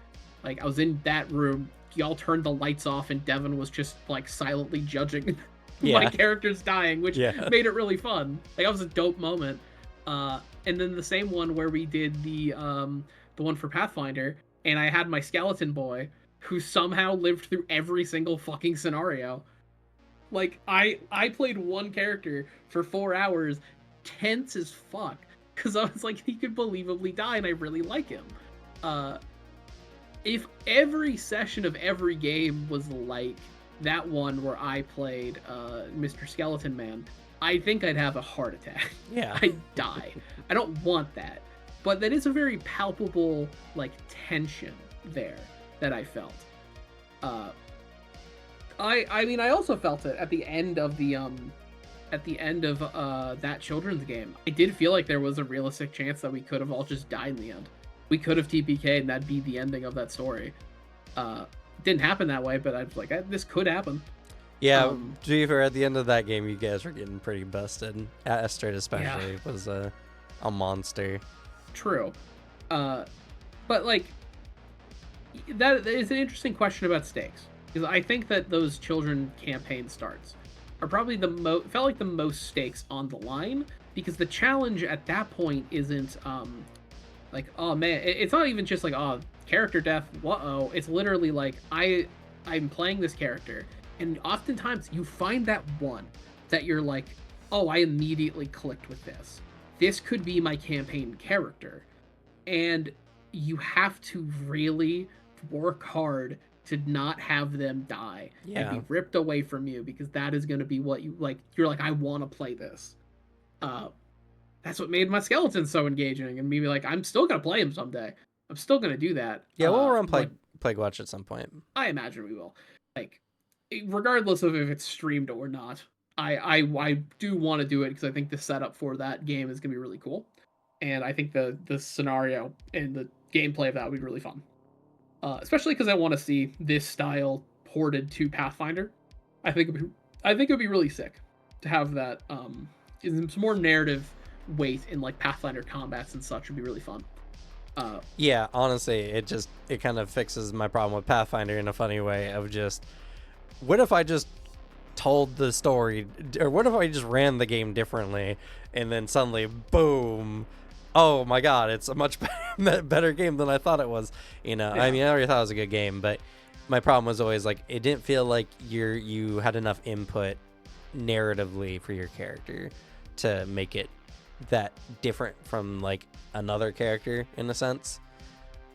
Like, I was in that room, y'all turned the lights off, and Devin was just like silently judging my characters dying, which made it really fun. Like, that was a dope moment. And then the same one where we did the one for Pathfinder, and I had my skeleton boy who somehow lived through every single fucking scenario. Like, I played one character for 4 hours, tense as fuck, because I was like, he could believably die, and I really like him. If every session of every game was like that one where I played Mr. Skeleton Man, I think I'd have a heart attack. Yeah. I'd die. I don't want that. But that is a very palpable, like, tension there that I felt. I mean, I also felt it at the end of the that children's game. I did feel like there was a realistic chance that we could have all just died in the end. We could have TPK'd and that'd be the ending of that story. Didn't happen that way, but I was like, this could happen. Yeah, to be fair, at the end of that game, you guys were getting pretty busted. Astrid especially was a monster. True. But like, that is an interesting question about stakes. Because I think that those children campaign starts are probably felt like the most stakes on the line, because the challenge at that point isn't like, oh man, it's not even just like, oh, character death, whoa. It's literally like, I'm playing this character, and oftentimes you find that one that you're like, oh, I immediately clicked with this. This could be my campaign character. And you have to really work hard to not have them die and be ripped away from you, because that is going to be what you like. You're like, I want to play this. That's what made my skeleton so engaging, and maybe like, I'm still going to play him someday. I'm still going to do that. Yeah, we'll run Plague Watch at some point. I imagine we will. Like, regardless of if it's streamed or not, I do want to do it, because I think the setup for that game is going to be really cool. And I think the scenario and the gameplay of that would be really fun. Especially because I want to see this style ported to Pathfinder. I think it would be really sick to have that. Some more narrative weight in like Pathfinder combats and such would be really fun. Yeah, honestly, it kind of fixes my problem with Pathfinder in a funny way of just, what if I just told the story, or what if I just ran the game differently, and then suddenly, boom, oh my god, it's a much better game than I thought it was. You know, I mean, I already thought it was a good game, but my problem was always like, it didn't feel like you had enough input narratively for your character to make it that different from like another character in a sense.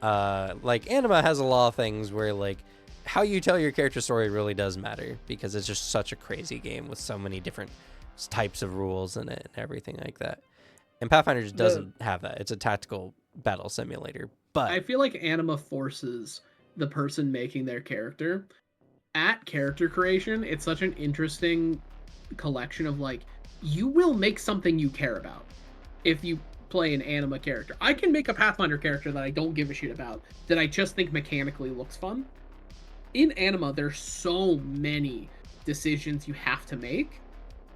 Like Anima has a lot of things where like how you tell your character story really does matter, because it's just such a crazy game with so many different types of rules in it and everything like that. And Pathfinder just doesn't have that. It's a tactical battle simulator. But I feel like Anima forces the person making their character at character creation. It's such an interesting collection of like, you will make something you care about if you play an Anima character. I can make a Pathfinder character that I don't give a shit about, that I just think mechanically looks fun. In Anima, there's so many decisions you have to make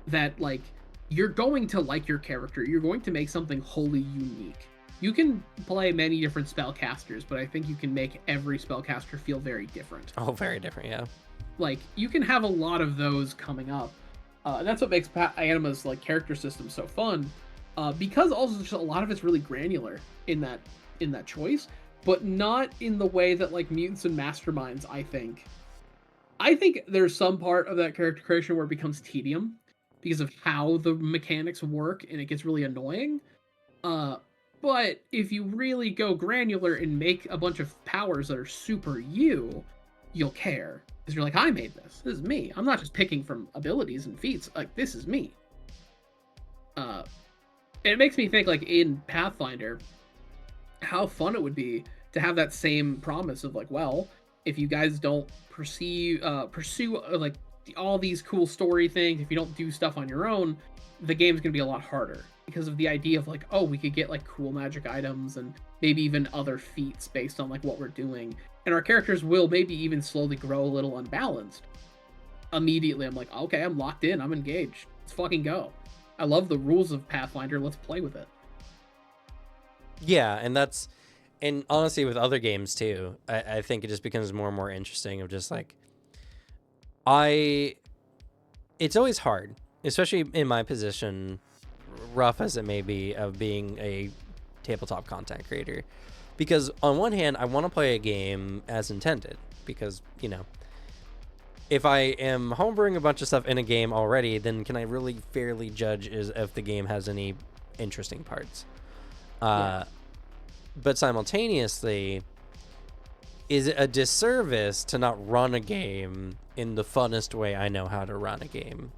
that like, you're going to like your character. You're going to make something wholly unique. You can play many different spellcasters, but I think you can make every spellcaster feel very different. Oh, very different, yeah. Like, you can have a lot of those coming up. And that's what makes Anima's like character system so fun. Because also just a lot of it's really granular in that choice, but not in the way that like Mutants and Masterminds, I think. I think there's some part of that character creation where it becomes tedium because of how the mechanics work, and it gets really annoying. But if you really go granular and make a bunch of powers that are super you'll care. Because you're like, I made this. This is me. I'm not just picking from abilities and feats. Like, this is me. And it makes me think, like, in Pathfinder, how fun it would be to have that same promise of, like, well, if you guys don't pursue like all these cool story things, if you don't do stuff on your own, the game's gonna be a lot harder because of the idea of, like, oh, we could get like cool magic items and maybe even other feats based on like what we're doing, and our characters will maybe even slowly grow a little unbalanced. Immediately I'm like, okay, I'm locked in, I'm engaged, let's fucking go. I love the rules of Pathfinder, let's play with it. Yeah, and honestly, with other games too, I think it just becomes more and more interesting of just like, it's always hard, especially in my position, rough as it may be, of being a tabletop content creator. Because on one hand, I want to play a game as intended, because, you know, if I am homebrewing a bunch of stuff in a game already, then can I really fairly judge if the game has any interesting parts? Yeah. But simultaneously, is it a disservice to not run a game in the funnest way I know how to run a game?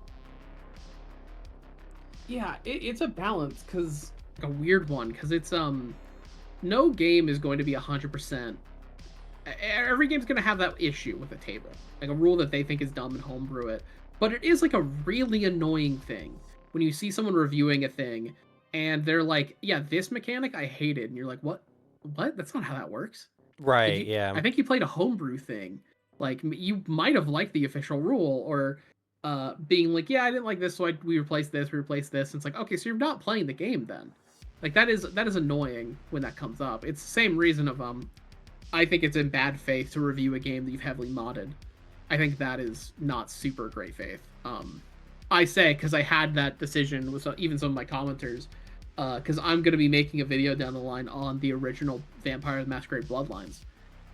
Yeah, it's a balance, because a weird one, because it's no game is going to be 100%. Every game's going to have that issue with a table, like a rule that they think is dumb and homebrew it. But it is like a really annoying thing when you see someone reviewing a thing and they're like, yeah, this mechanic I hated, and you're like, what? That's not how that works. Right, yeah. I think you played a homebrew thing. Like, you might have liked the official rule, or being like, yeah, I didn't like this, so we replaced this, And it's like, okay, so you're not playing the game then. Like, that is annoying when that comes up. It's the same reason of I think it's in bad faith to review a game that you've heavily modded. I think that is not super great faith. I say, because I had that decision with even some of my commenters, because I'm going to be making a video down the line on the original Vampire the Masquerade Bloodlines.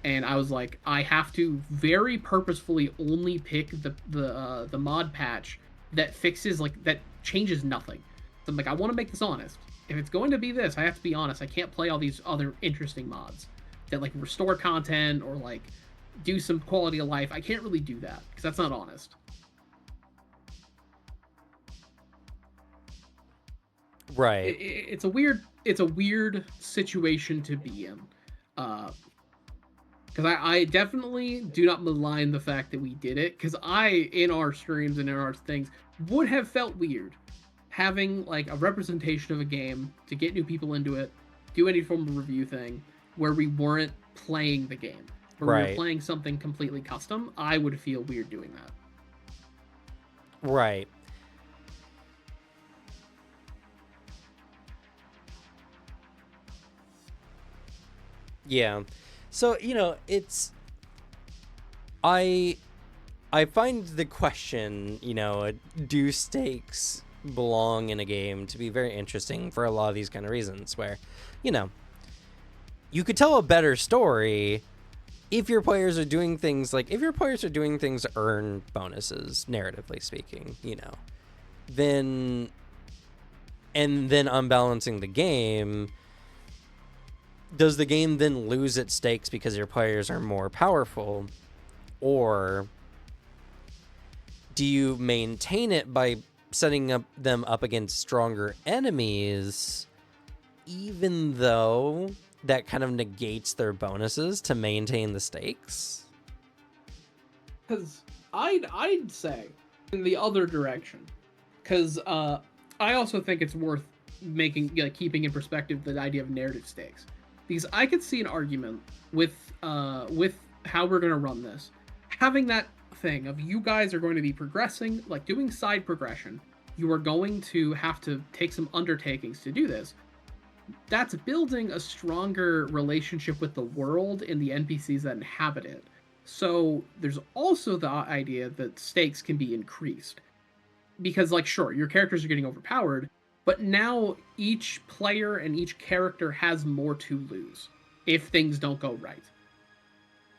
And I was like, I have to very purposefully only pick the mod patch that fixes, like, that changes nothing. So I'm like, I want to make this honest. If it's going to be this, I have to be honest. I can't play all these other interesting mods that, like, restore content or, like, do some quality of life. I can't really do that because that's not honest. Right. It's a weird situation to be in. Because I definitely do not malign the fact that we did it, because in our streams and in our things, would have felt weird having, like, a representation of a game to get new people into it, do any form of review thing, where we weren't playing the game. Where we were playing something completely custom. I would feel weird doing that. Right. Yeah. So, you know, I find the question, you know, do stakes belong in a game, to be very interesting for a lot of these kind of reasons, where, you know, you could tell a better story if your players are doing things to earn bonuses, narratively speaking, you know, then unbalancing the game. Does the game then lose its stakes because your players are more powerful? Or do you maintain it by setting them up against stronger enemies, even though that kind of negates their bonuses to maintain the stakes? Because I'd say in the other direction. Because I also think it's worth keeping in perspective the idea of narrative stakes. Because I could see an argument with how we're going to run this. Having that thing of, you guys are going to be progressing, like doing side progression. You are going to have to take some undertakings to do this. That's building a stronger relationship with the world and the NPCs that inhabit it. So there's also the idea that stakes can be increased. Because, like, sure, your characters are getting overpowered, but now each player and each character has more to lose if things don't go right.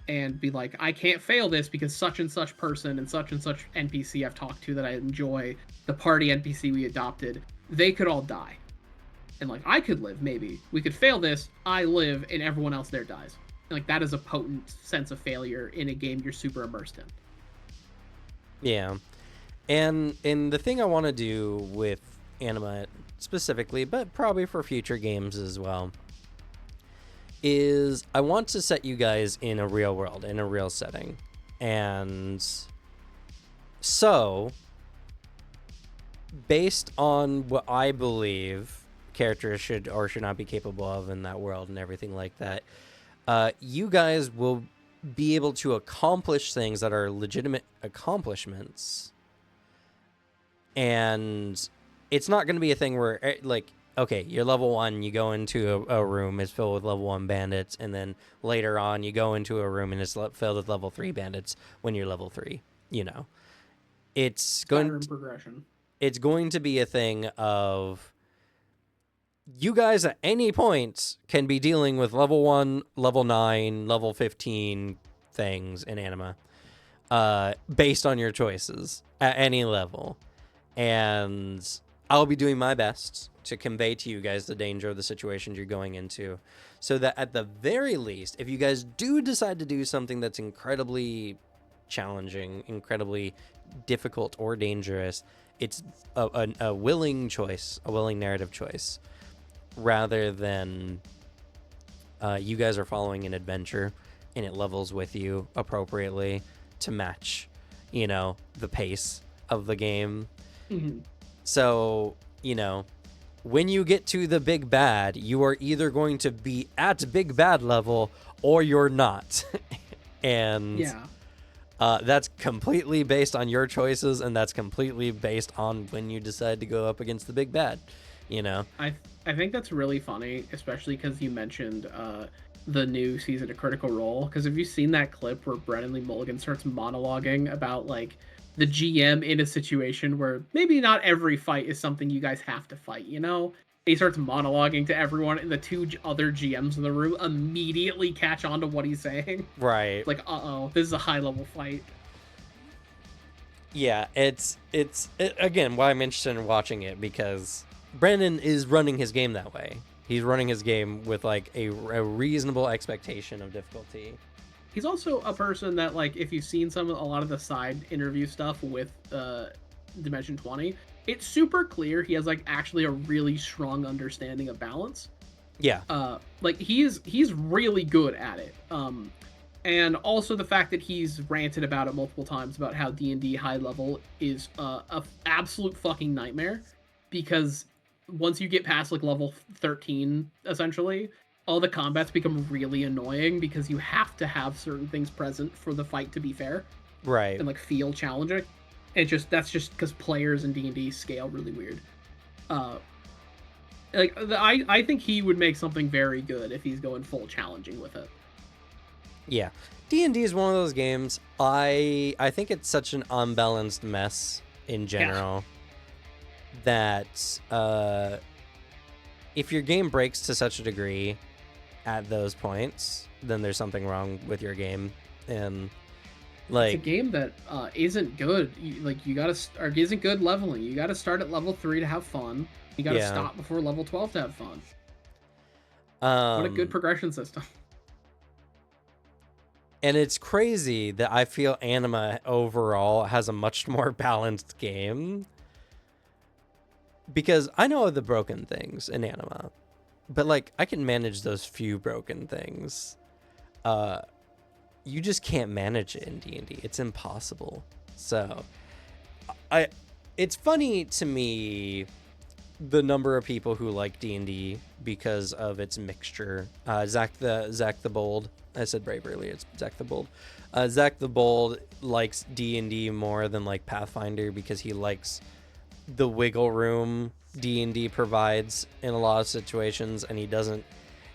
And be like, I can't fail this because such and such person and such NPC I've talked to that I enjoy, the party NPC we adopted, they could all die. And, like, I could live, maybe. We could fail this, I live, and everyone else there dies. And, like, that is a potent sense of failure in a game you're super immersed in. Yeah. And the thing I want to do with Anima specifically, but probably for future games as well, is I want to set you guys in a real world, in a real setting. And so, based on what I believe characters should or should not be capable of in that world and everything like that, you guys will be able to accomplish things that are legitimate accomplishments. And it's not going to be a thing where, like, okay, you're level 1, you go into a room, it's filled with level 1 bandits, and then later on you go into a room and it's filled with level 3 bandits when you're level 3, you know. It's going to be a thing of you guys at any point can be dealing with level 1, level 9, level 15 things in Anima, based on your choices at any level. And I'll be doing my best to convey to you guys the danger of the situations you're going into, so that at the very least, if you guys do decide to do something that's incredibly challenging, incredibly difficult or dangerous, it's a willing choice, a willing narrative choice, rather than you guys are following an adventure and it levels with you appropriately to match, you know, the pace of the game. Mm-hmm. So, you know, when you get to the big bad, you are either going to be at big bad level or you're not. And that's completely based on your choices, and that's completely based on when you decide to go up against the big bad, you know? I think that's really funny, especially because you mentioned the new season of Critical Role. Because have you seen that clip where Brennan Lee Mulligan starts monologuing about, like, the GM in a situation where maybe not every fight is something you guys have to fight, you know? He starts monologuing to everyone, and the two other GMs in the room immediately catch on to what he's saying. Right. Like, uh-oh, this is a high-level fight. Yeah, it's again, why I'm interested in watching it, because Brandon is running his game that way. He's running his game with, like, a reasonable expectation of difficulty. He's also a person that, like, if you've seen a lot of the side interview stuff with Dimension 20, it's super clear he has, like, actually a really strong understanding of balance. Yeah. Like, he's really good at it. And also the fact that he's ranted about it multiple times about how D&D high level is a absolute fucking nightmare, because once you get past, like, level 13, essentially, all the combats become really annoying because you have to have certain things present for the fight to be fair. Right. And, like, feel challenging. That's just because players in D&D scale really weird. I think he would make something very good if he's going full challenging with it. Yeah. D&D is one of those games, I think it's such an unbalanced mess in general, that if your game breaks to such a degree at those points, then there's something wrong with your game. And, like, it's a game that isn't good. Isn't good leveling. You gotta start at level 3 to have fun. You gotta stop before level 12 to have fun. What a good progression system. And it's crazy that I feel Anima overall has a much more balanced game, because I know the broken things in Anima, but, like, I can manage those few broken things. You just can't manage it in D&D. It's impossible. So, it's funny to me, the number of people who like D&D because of its mixture. Zach the Bold. I said Brave earlier. It's Zach the Bold. Zach the Bold likes D&D more than, like, Pathfinder, because he likes the wiggle room D&D provides in a lot of situations, and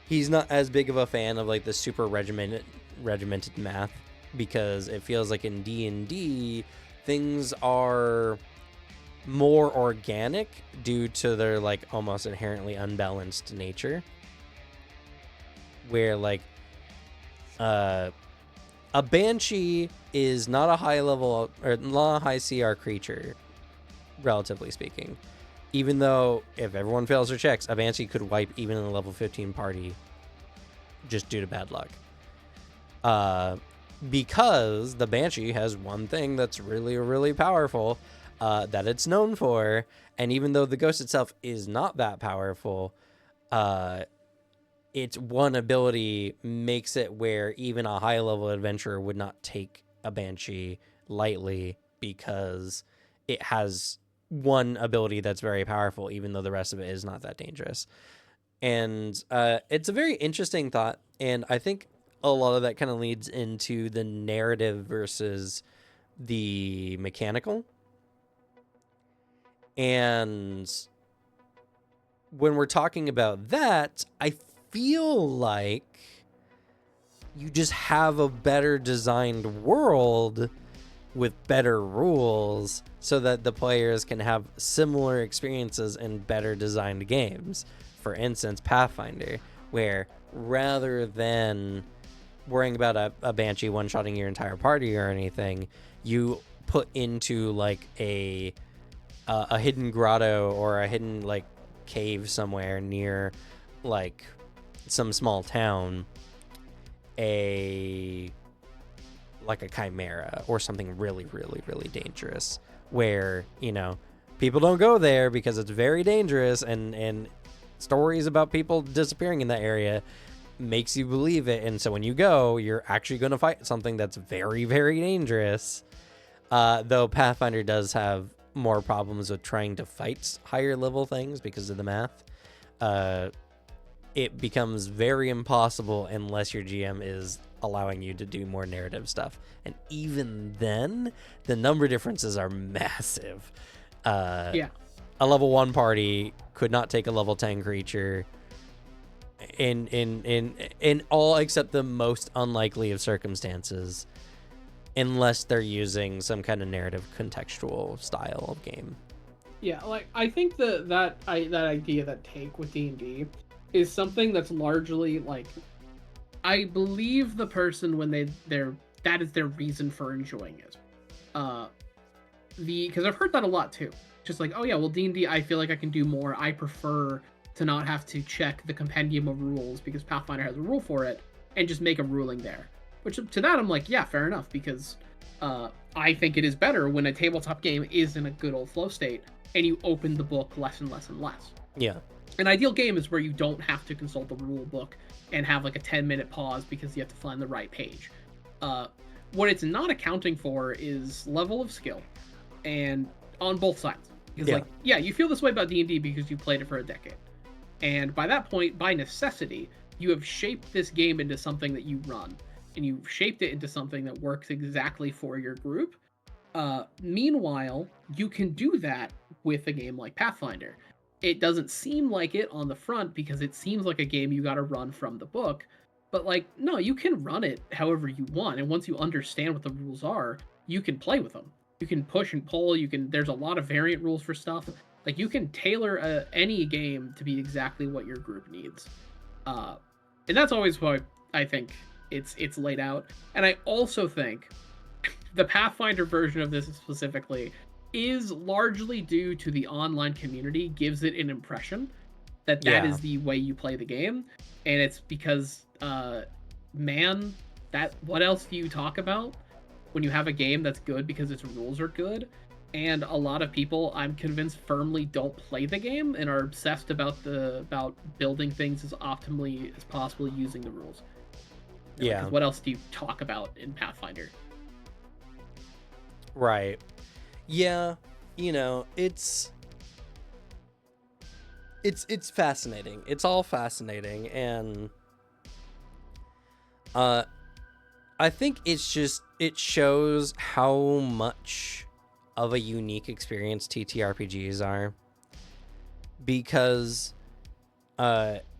he's not as big of a fan of, like, the super regimented math, because it feels like in D&D things are more organic due to their, like, almost inherently unbalanced nature, where, like, a Banshee is not a high level or not a high CR creature, relatively speaking, even though if everyone fails their checks, a Banshee could wipe even in a level 15 party just due to bad luck. Because the Banshee has one thing that's really, really powerful, that it's known for. And even though the ghost itself is not that powerful, its one ability makes it where even a high level adventurer would not take a banshee lightly, because it has one ability that's very powerful, even though the rest of it is not that dangerous. And it's a very interesting thought, and I think a lot of that kind of leads into the narrative versus the mechanical. And when we're talking about that, I feel like you just have a better designed world with better rules so that the players can have similar experiences in better designed games. For instance, Pathfinder, where rather than worrying about a banshee one-shotting your entire party or anything, you put into like a hidden grotto or a hidden like cave somewhere near like some small town, a chimera or something really, really, really dangerous, where, you know, people don't go there because it's very dangerous, and stories about people disappearing in that area makes you believe it. And so when you go, you're actually going to fight something that's very, very dangerous. Though Pathfinder does have more problems with trying to fight higher level things because of the math. It becomes very impossible unless your GM is allowing you to do more narrative stuff. And even then, the number differences are massive. Yeah. A level 1 party could not take a level 10 creature in all except the most unlikely of circumstances, unless they're using some kind of narrative contextual style of game. Yeah, like I think that idea, that take with D&D is something that's largely like, I believe the person when they're that is their reason for enjoying it. Because I've heard that a lot too. Just like, oh yeah, well D&D, I feel like I can do more. I prefer to not have to check the compendium of rules because Pathfinder has a rule for it, and just make a ruling there. Which to that I'm like, yeah, fair enough, because I think it is better when a tabletop game is in a good old flow state and you open the book less and less and less. Yeah. An ideal game is where you don't have to consult the rule book and have like a 10-minute pause because you have to find the right page. What it's not accounting for is level of skill, and on both sides. Because like, yeah, you feel this way about D&D because you played it for a decade. And by that point, by necessity, you have shaped this game into something that you run. And you've shaped it into something that works exactly for your group. Meanwhile, you can do that with a game like Pathfinder. It doesn't seem like it on the front because it seems like a game you got to run from the book. But like, no, you can run it however you want. And once you understand what the rules are, you can play with them. You can push and pull. There's a lot of variant rules for stuff. Like, you can tailor any game to be exactly what your group needs. And that's always why I think it's laid out. And I also think the Pathfinder version of this specifically is largely due to the online community gives it an impression that is the way you play the game. And it's because, man, what else do you talk about when you have a game that's good because its rules are good? And a lot of people, I'm convinced, firmly don't play the game and are obsessed about building things as optimally as possible using the rules. Yeah. Because what else do you talk about in Pathfinder? Right. Yeah. You know, it's fascinating. It's all fascinating, and I think it shows how much of a unique experience TTRPGs are, because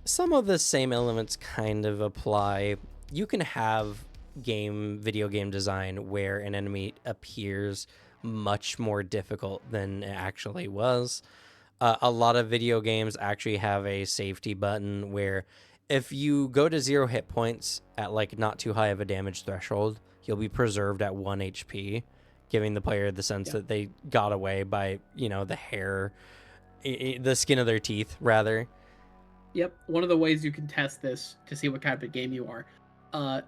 some of the same elements kind of apply. You can have video game design where an enemy appears much more difficult than it actually was. A lot of video games actually have a safety button where if you go to 0 hit points at like not too high of a damage threshold, you'll be preserved at 1 HP, giving the player the sense that they got away by, the hair, the skin of their teeth, rather. Yep. One of the ways you can test this to see what type of game you are,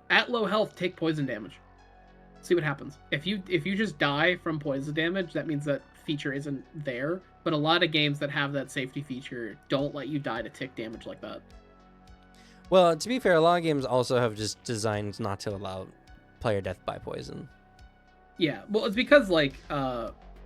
at low health, take poison damage. see what happens. If you just die from poison damage, that means that feature isn't there. But a lot of games that have that safety feature don't let you die to tick damage like that. Well, to be fair, a lot of games also have just designed not to allow player death by poison. Yeah, well, it's because like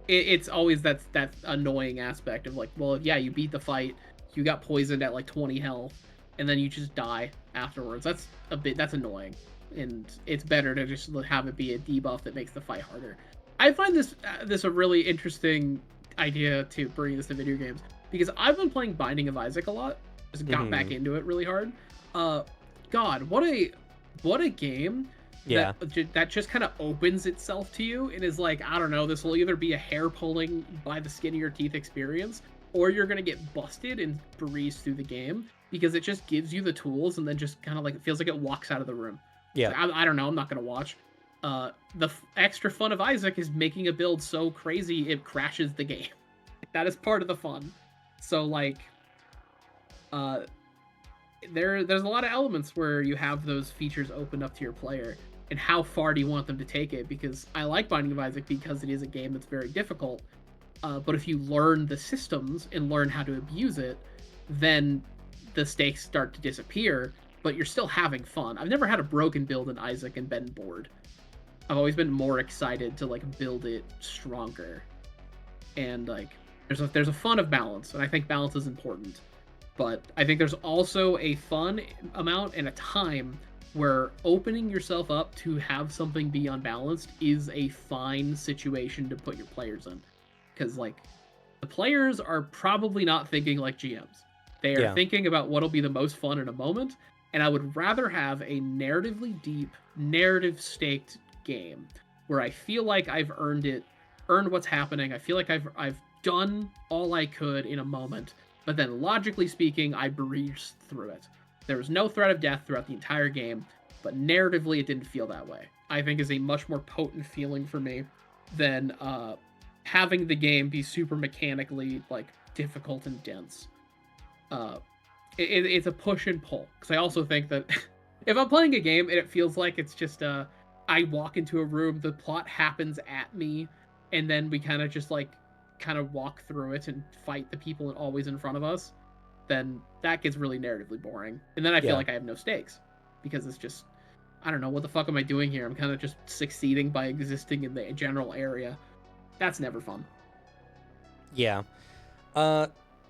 it's always that annoying aspect of like, well, yeah, you beat the fight, you got poisoned at like 20 health, and then you just die afterwards. That's annoying, and it's better to just have it be a debuff that makes the fight harder. I find this a really interesting idea to bring this to video games, because I've been playing Binding of Isaac a lot. Just got back into it really hard. God, what a game. Yeah. That just kind of opens itself to you and is like, I don't know, this will either be a hair pulling by the skin of your teeth experience, or you're gonna get busted and breeze through the game, because it just gives you the tools and then just kind of like, it feels like it walks out of the room. Yeah. Like, I don't know, I'm not gonna watch. The extra fun of Isaac is making a build so crazy it crashes the game. That is part of the fun. So like, there's a lot of elements where you have those features opened up to your player, and how far do you want them to take it? Because I like Binding of Isaac because it is a game that's very difficult, but if you learn the systems and learn how to abuse it, then the stakes start to disappear, but you're still having fun. I've never had a broken build in Isaac and been bored. I've always been more excited to like build it stronger, and like there's a fun of balance, and I think balance is important. But I think there's also a fun amount and a time where opening yourself up to have something be unbalanced is a fine situation to put your players in. Because, like, the players are probably not thinking like GMs. They are thinking about what'll be the most fun in a moment, and I would rather have a narratively deep, narrative-staked game where I feel like I've earned what's happening, I feel like I've done all I could in a moment, but then logically speaking, I breezed through it. There was no threat of death throughout the entire game, but narratively it didn't feel that way. I think is a much more potent feeling for me than having the game be super mechanically like difficult and dense. It's a push and pull, because I also think that if I'm playing a game and it feels like it's just I walk into a room, the plot happens at me, and then we kind of walk through it and fight the people always in front of us, then that gets really narratively boring. And then I feel like I have no stakes, because it's just, I don't know, what the fuck am I doing here? I'm kind of just succeeding by existing in the general area. That's never fun. Yeah.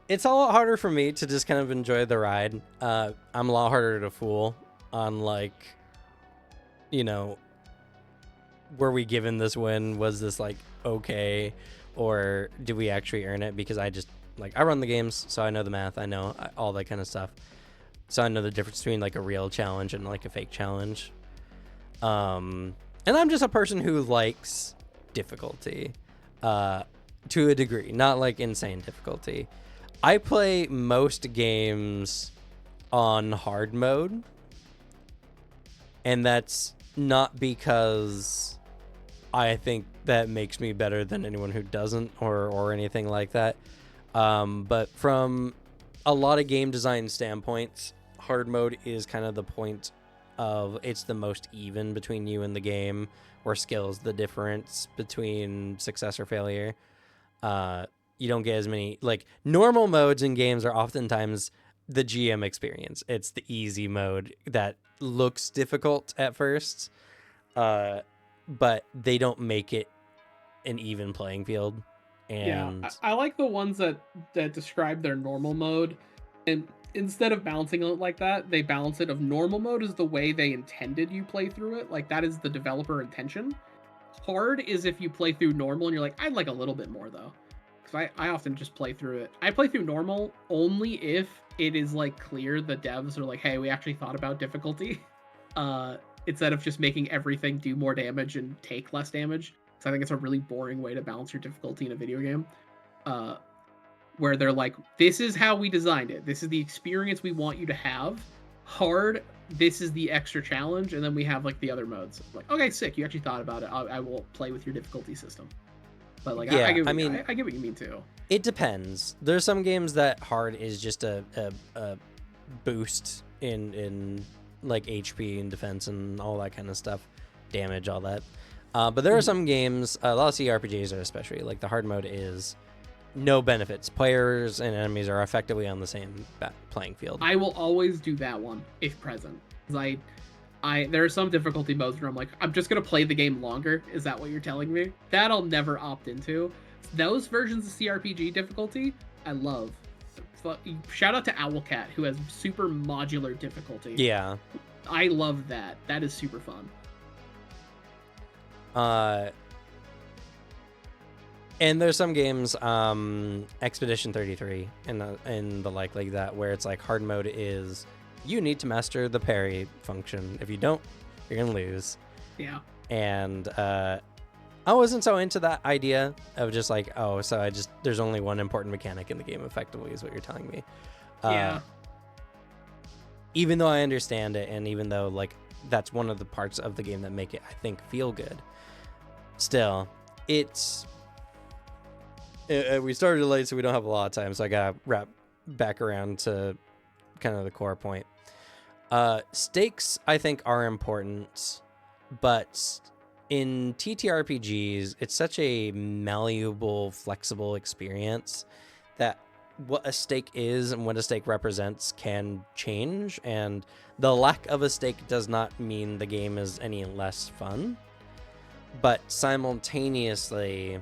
It's a lot harder for me to just kind of enjoy the ride. I'm a lot harder to fool on, like, you know, were we given this win? Was this, like, okay? Or do we actually earn it? Because I just, like, I run the games, so I know the math. I know all that kind of stuff. So I know the difference between, like, a real challenge and, like, a fake challenge. And I'm just a person who likes difficulty to a degree. Not, like, insane difficulty. I play most games on hard mode. And that's not because I think that makes me better than anyone who doesn't, or anything like that. But from a lot of game design standpoints, hard mode is kind of the point of it's the most even between you and the game, where skill is the difference between success or failure. You don't get as many, like, normal modes in games are oftentimes the GM experience. It's the easy mode that looks difficult at first, but they don't make it an even playing field. And yeah, I like the ones that describe their normal mode, and instead of balancing it like that, they balance it of normal mode is the way they intended you play through it. Like, that is the developer intention. Hard is if you play through normal and you're like, I'd like a little bit more though. Because I often just play through it. I play through normal only if it is like clear the devs are like, hey, we actually thought about difficulty. Instead of just making everything do more damage and take less damage. So I think it's a really boring way to balance your difficulty in a video game. Where they're like, this is how we designed it. This is the experience we want you to have. Hard, this is the extra challenge. And then we have like the other modes. Like, okay, sick. You actually thought about it. I will play with your difficulty system. But like, yeah, I get what you mean too. It depends. There's some games that hard is just a boost in like HP and defense and all that kind of stuff, damage, all that. But there are some games, a lot of CRPGs are especially, like the hard mode is no benefits. Players and enemies are effectively on the same playing field. I will always do that one if present. Because there are some difficulty modes where I'm like, I'm just gonna play the game longer. Is that what you're telling me? That I'll never opt into. Those versions of CRPG difficulty, I love. Shout out to Owlcat, who has super modular difficulty. Yeah. I love that. That is super fun. And there's some games, Expedition 33 and the like that, where it's like hard mode is you need to master the parry function. If you don't, you're gonna lose. Yeah. And I wasn't so into that idea of just like, oh, so there's only one important mechanic in the game, effectively, is what you're telling me. Yeah. Even though I understand it, and even though like that's one of the parts of the game that make it, I think, feel good. Still, we started late, so we don't have a lot of time, so I gotta wrap back around to kind of the core point. Stakes, I think, are important, but in TTRPGs, it's such a malleable, flexible experience that what a stake is and what a stake represents can change, and the lack of a stake does not mean the game is any less fun, but simultaneously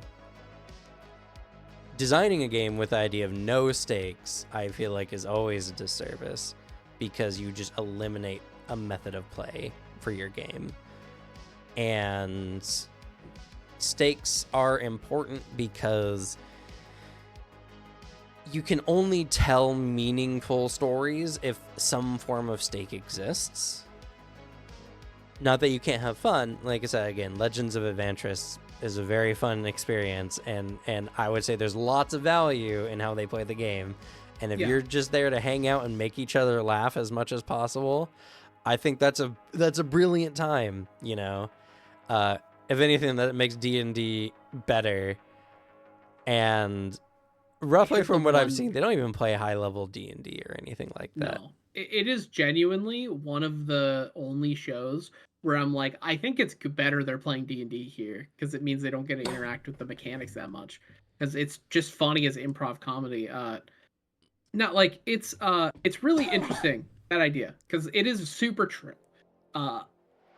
designing a game with the idea of no stakes, I feel like, is always a disservice, because you just eliminate a method of play for your game. And stakes are important because you can only tell meaningful stories if some form of stake exists. Not that you can't have fun. Like I said, again, Legends of Adventures is a very fun experience, and I would say there's lots of value in how they play the game. And if you're just there to hang out and make each other laugh as much as possible, I think that's a brilliant time, you know. If anything, that makes D&D better. And roughly from what I've seen, they don't even play high level D&D or anything like that. No, it is genuinely one of the only shows where I'm like, I think it's better they're playing D&D here, because it means they don't get to interact with the mechanics that much, because it's just funny as improv comedy. Not like it's really interesting, that idea, because it is super true.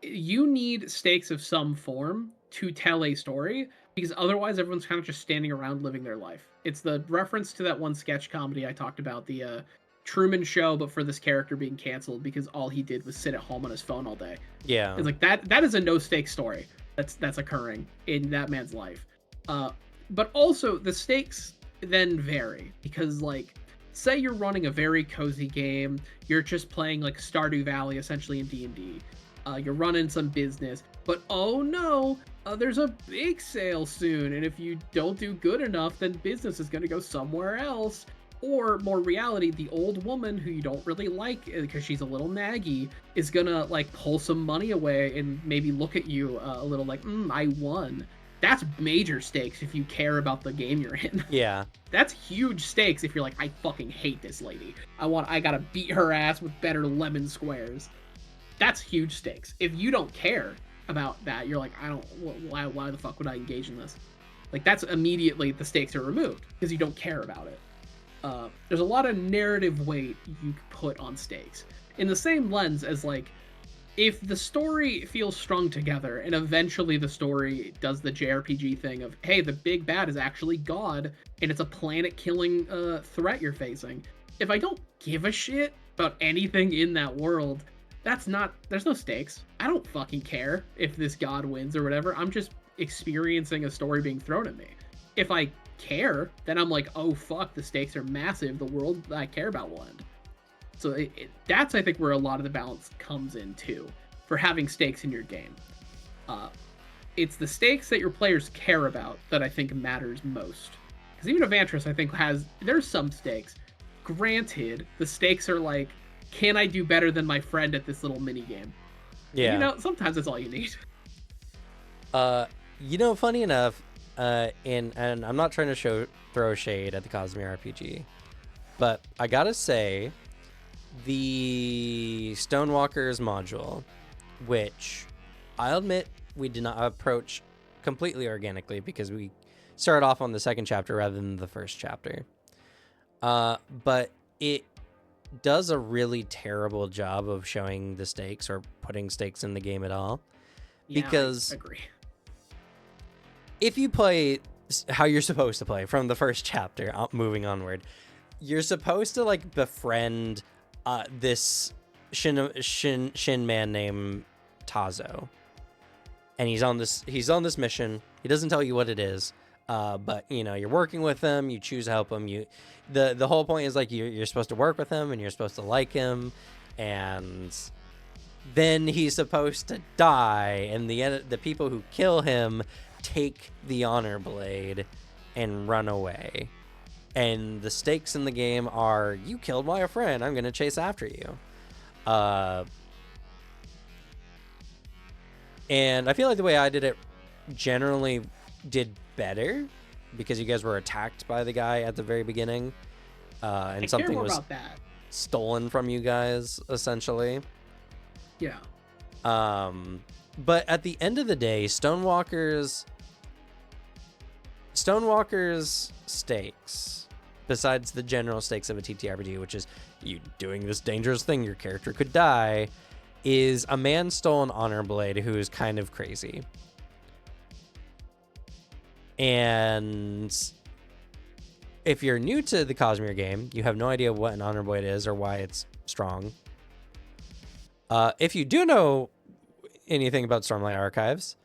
You need stakes of some form to tell a story, because otherwise everyone's kind of just standing around living their life. It's the reference to that one sketch comedy I talked about, the Truman Show, but for this character being canceled because all he did was sit at home on his phone all day. Yeah. It's like that is a no stakes story that's occurring in that man's life. But also the stakes then vary, because like, say you're running a very cozy game, you're just playing like Stardew Valley essentially in D&D. You're running some business, but oh no, there's a big sale soon, and if you don't do good enough, then business is going to go somewhere else. Or more reality, the old woman who you don't really like because she's a little naggy is gonna like pull some money away and maybe look at you a little like, I won. That's major stakes if you care about the game you're in. Yeah. That's huge stakes if you're like, I fucking hate this lady. I gotta beat her ass with better lemon squares. That's huge stakes. If you don't care about that, you're like, why the fuck would I engage in this? Like, that's immediately the stakes are removed because you don't care about it. There's a lot of narrative weight you put on stakes. In the same lens as like, if the story feels strung together and eventually the story does the JRPG thing of, hey, the big bad is actually God and it's a planet-killing threat you're facing. If I don't give a shit about anything in that world, there's no stakes. I don't fucking care if this God wins or whatever. I'm just experiencing a story being thrown at me. If I care, then I'm like, oh fuck, the stakes are massive, the world that I care about will end. So that's, I think, where a lot of the balance comes in too, for having stakes in your game. It's the stakes that your players care about that I think matters most. Because even Evantris, I think, there's some stakes. Granted, the stakes are like, can I do better than my friend at this little mini game? Yeah. You know, sometimes that's all you need. Funny enough, and I'm not trying to throw shade at the Cosmere RPG, but I gotta say, the Stonewalkers module, which I'll admit we did not approach completely organically because we started off on the second chapter rather than the first chapter. But it does a really terrible job of showing the stakes or putting stakes in the game at all. Yeah, Because I agree. if you play how you're supposed to play from the first chapter, moving onward, you're supposed to like befriend this Shin man named Tazo, and he's on this mission. He doesn't tell you what it is, but you know, you're working with him. You choose to help him. The whole point is like you're supposed to work with him and you're supposed to like him, and then he's supposed to die, and the people who kill him take the honor blade and run away. And the stakes in the game are, you killed my friend, I'm gonna chase after you. And I feel like the way I did it generally did better because you guys were attacked by the guy at the very beginning, and something was about that. stolen from you guys essentially. Yeah. But at the end of the day, Stonewalker's stakes, besides the general stakes of a TTRPG, which is you doing this dangerous thing, your character could die, is a man stole an honor blade who is kind of crazy. And if you're new to the Cosmere game, you have no idea what an honor blade is or why it's strong. If you do know anything about Stormlight Archives,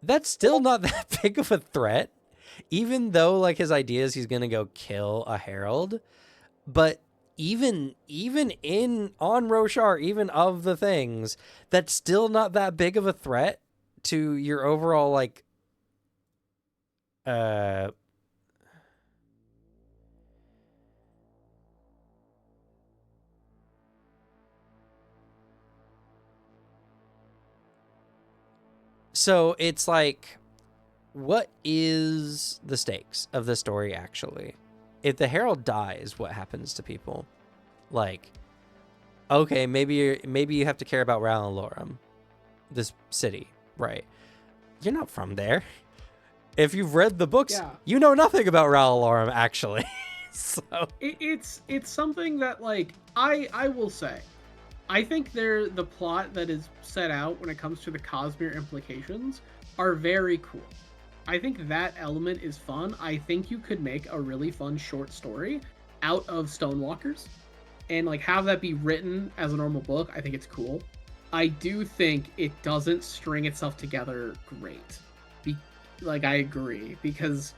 that's still not that big of a threat, even though like his idea is he's gonna go kill a herald. But even on Roshar, even of the things, that's still not that big of a threat to your overall like so it's like, what is the stakes of the story actually? If the herald dies, what happens to people? Like, okay, maybe you have to care about Ralalorum, this city, right? You're not from there. If you've read the books, Yeah. you know nothing about Ralalorum actually. So It's something that like I will say, I think the plot that is set out when it comes to the Cosmere implications are very cool. I think that element is fun. I think you could make a really fun short story out of Stonewalkers and like have that be written as a normal book. I think it's cool. I do think it doesn't string itself together great. Like, I agree, because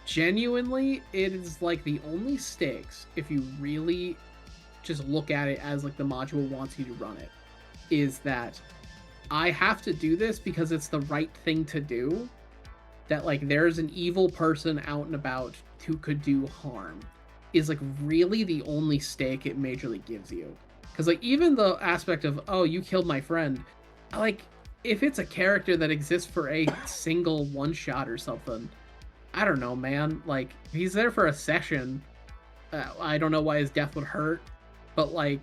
genuinely it is like the only stakes, if you really just look at it as like the module wants you to run it, is that I have to do this because it's the right thing to do. That like there's an evil person out and about who could do harm is like really the only stake it majorly gives you. Because like even the aspect of, oh, you killed my friend, like if it's a character that exists for a single one shot or something, I don't know, man. Like if he's there for a session, I don't know why his death would hurt, but like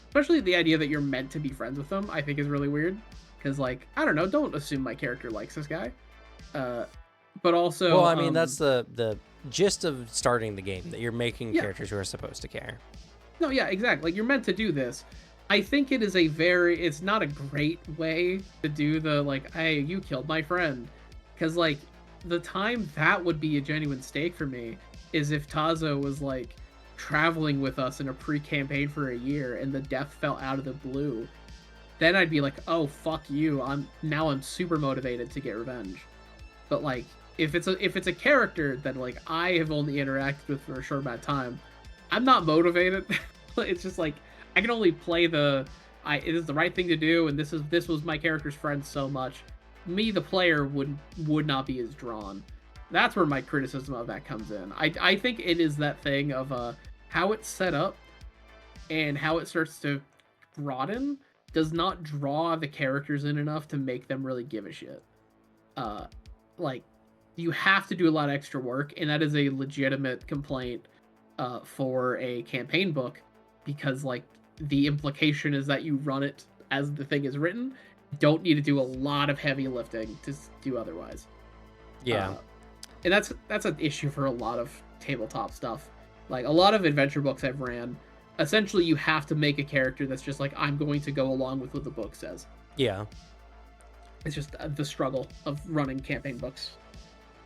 especially the idea that you're meant to be friends with him, I think is really weird. Because like I don't know, don't assume my character likes this guy. But also, well, I mean, that's the gist of starting the game, that you're making characters who are supposed to care. No, yeah, exactly. Like you're meant to do this. I think it is it's not a great way to do the like, hey, you killed my friend, because like the time that would be a genuine stake for me is if Tazo was like traveling with us in a pre-campaign for a year and the death fell out of the blue. Then I'd be like, oh fuck you, I'm super motivated to get revenge. But like if it's a character that like I have only interacted with for a short amount of time, I'm not motivated. It's just like I can only play it is the right thing to do, and this was my character's friend so much. Me, the player, would not be as drawn. That's where my criticism of that comes in. I think it is that thing of how it's set up and how it starts to broaden does not draw the characters in enough to make them really give a shit. Like you have to do a lot of extra work, and that is a legitimate complaint for a campaign book, because like the implication is that you run it as the thing is written, don't need to do a lot of heavy lifting to do otherwise. Yeah. And that's an issue for a lot of tabletop stuff. Like a lot of adventure books I've ran, essentially you have to make a character that's just like, I'm going to go along with what the book says. Yeah. It's just the struggle of running campaign books.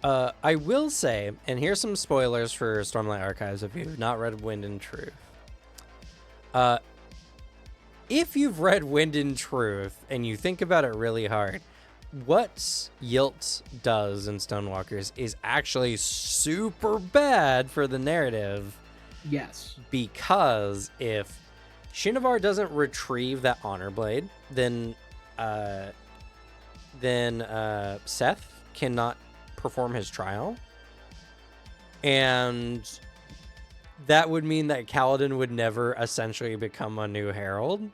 I will say, and here's some spoilers for Stormlight Archives if you've not read Wind and Truth. If you've read Wind and Truth and you think about it really hard, what Yilt does in Stonewalkers is actually super bad for the narrative. Yes. Because if Shinovar doesn't retrieve that honor blade, then Seth cannot perform his trial. And that would mean that Kaladin would never essentially become a new herald.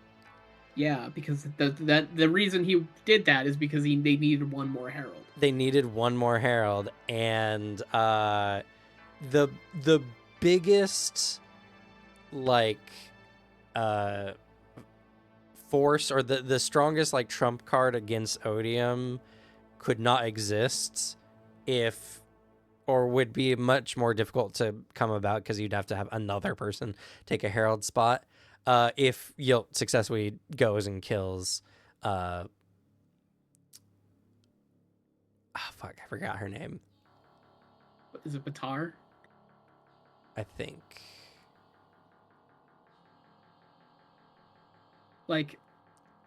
Yeah, because the reason he did that is because they needed one more herald. They needed one more herald, and the biggest like force, or the strongest like trump card against Odium could not exist if, or would be much more difficult to come about because you'd have to have another person take a herald spot. If Yilt successfully goes and kills, I forgot her name. Is it Batar? I think. Like,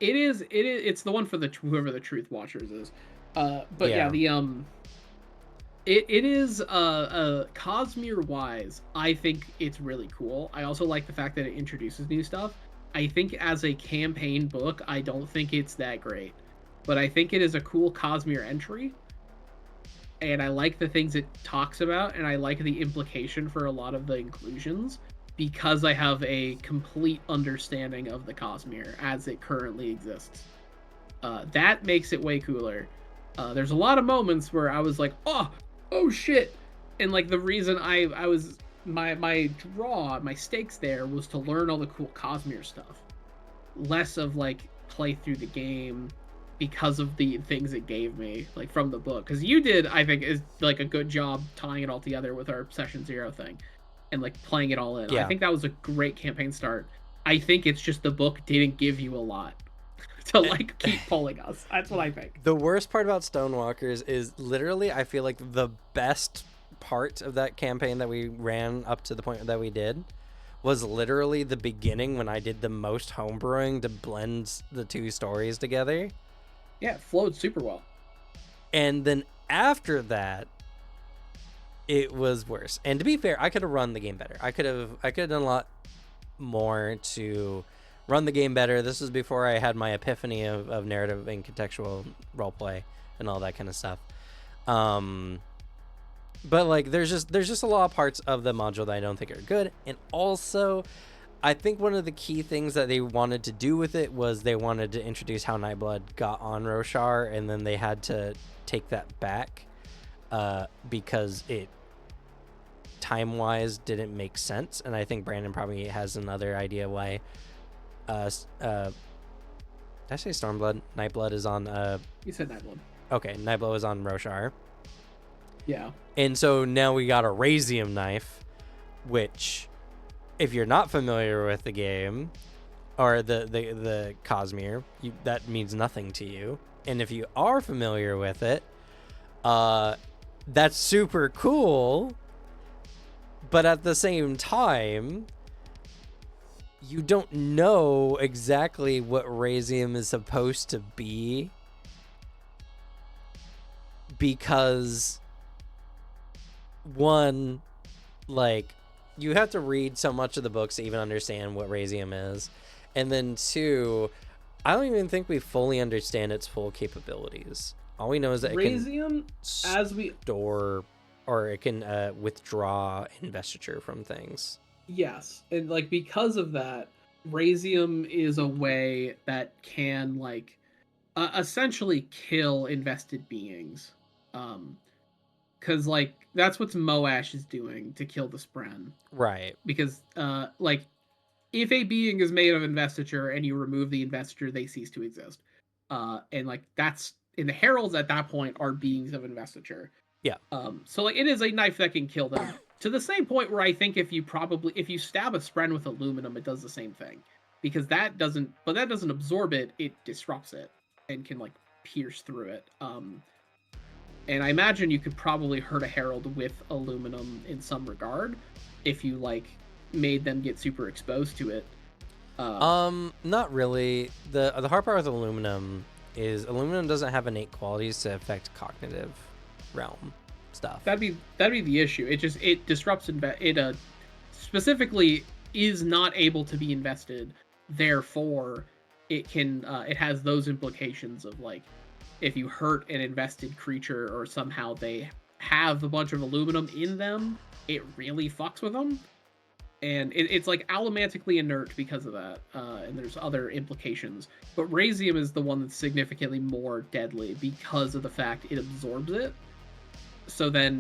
it's the one for whoever the Truth Watchers is. But yeah, it is Cosmere wise, I think it's really cool. I also like the fact that it introduces new stuff. I think as a campaign book, I don't think it's that great, but I think it is a cool Cosmere entry, and I like the things it talks about, and I like the implication for a lot of the inclusions because I have a complete understanding of the Cosmere as it currently exists. That makes it way cooler. There's a lot of moments where I was like, oh shit, and like the reason I was my stakes there was to learn all the cool Cosmere stuff, less of like play through the game because of the things it gave me, like from the book. Because you did, I think, is like a good job tying it all together with our session 0 thing and like playing it all in. Yeah. I think that was a great campaign start. I think it's just the book didn't give you a lot to like keep pulling us. That's what I think. The worst part about Stonewalkers is literally, I feel like the best part of that campaign that we ran up to the point that we did was literally the beginning when I did the most homebrewing to blend the two stories together. Yeah, it flowed super well. And then after that, it was worse. And to be fair, I could have run the game better. I could have done a lot more to run the game better. This was before I had my epiphany of narrative and contextual roleplay and all that kind of stuff. But like there's just a lot of parts of the module that I don't think are good. And also, I think one of the key things that they wanted to do with it was they wanted to introduce how Nightblood got on Roshar, and then they had to take that back because it time-wise didn't make sense. And I think Brandon probably has another idea why did I say Stormblood? Nightblood is on You said Nightblood. Okay, Nightblood is on Roshar. Yeah. And so now we got a Razium knife, which, if you're not familiar with the game or the Cosmere, that means nothing to you. And if you are familiar with it, that's super cool. But at the same time, you don't know exactly what Razium is supposed to be, because one, like, you have to read so much of the books to even understand what Razium is, and then two, I don't even think we fully understand its full capabilities. All we know is that Razium, it can store, or it can withdraw investiture from things. Yes, and like because of that, Razium is a way that can like essentially kill invested beings. Because like that's what Moash is doing to kill the Spren. Right. Because like if a being is made of investiture and you remove the investiture, they cease to exist. And like that's in the heralds at that point are beings of investiture. Yeah. So like it is a knife that can kill them to the same point where I think if you stab a spren with aluminum, it does the same thing, because that doesn't absorb it, it disrupts it and can like pierce through it. And I imagine you could probably hurt a herald with aluminum in some regard if you like made them get super exposed to it. Not really. The hard part with aluminum is aluminum doesn't have innate qualities to affect cognitive realm stuff. That'd be the issue. It disrupts it specifically is not able to be invested. Therefore, it has those implications of like if you hurt an invested creature or somehow they have a bunch of aluminum in them, it really fucks with them. And it's like allomantically inert because of that, and there's other implications. But Rasium is the one that's significantly more deadly because of the fact it absorbs it. So then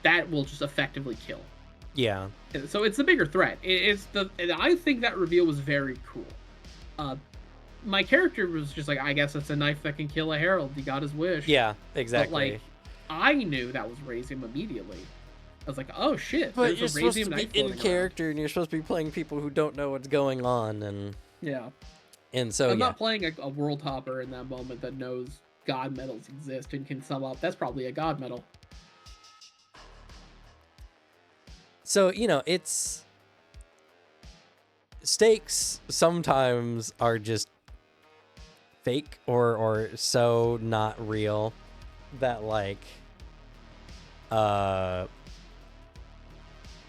that will just effectively kill. Yeah. So it's the bigger threat. I think that reveal was very cool. My character was just like, I guess it's a knife that can kill a herald. He got his wish. Yeah, exactly. But like, I knew that was Rasium immediately. I was like, oh shit. But you're supposed to be in character, and you're supposed to be playing people who don't know what's going on, and yeah. And so I'm not playing a world hopper in that moment that knows god medals exist and can sum up. That's probably a god medal. So, it's stakes sometimes are just fake or so not real that like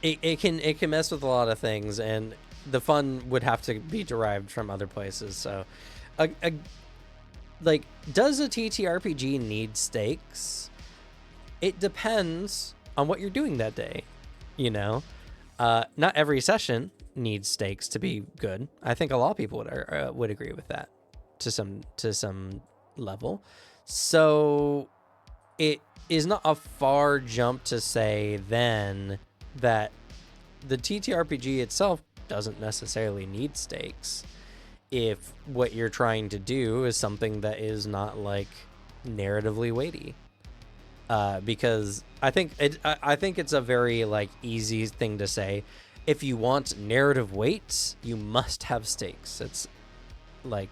it can mess with a lot of things, and the fun would have to be derived from other places. So like, does a TTRPG need stakes? It depends on what you're doing that day. Not every session needs stakes to be good. I think a lot of people would agree with that to some level. So it is not a far jump to say then that the TTRPG itself doesn't necessarily need stakes if what you're trying to do is something that is not like narratively weighty. Because I think it's a very like easy thing to say. If you want narrative weight, you must have stakes. It's like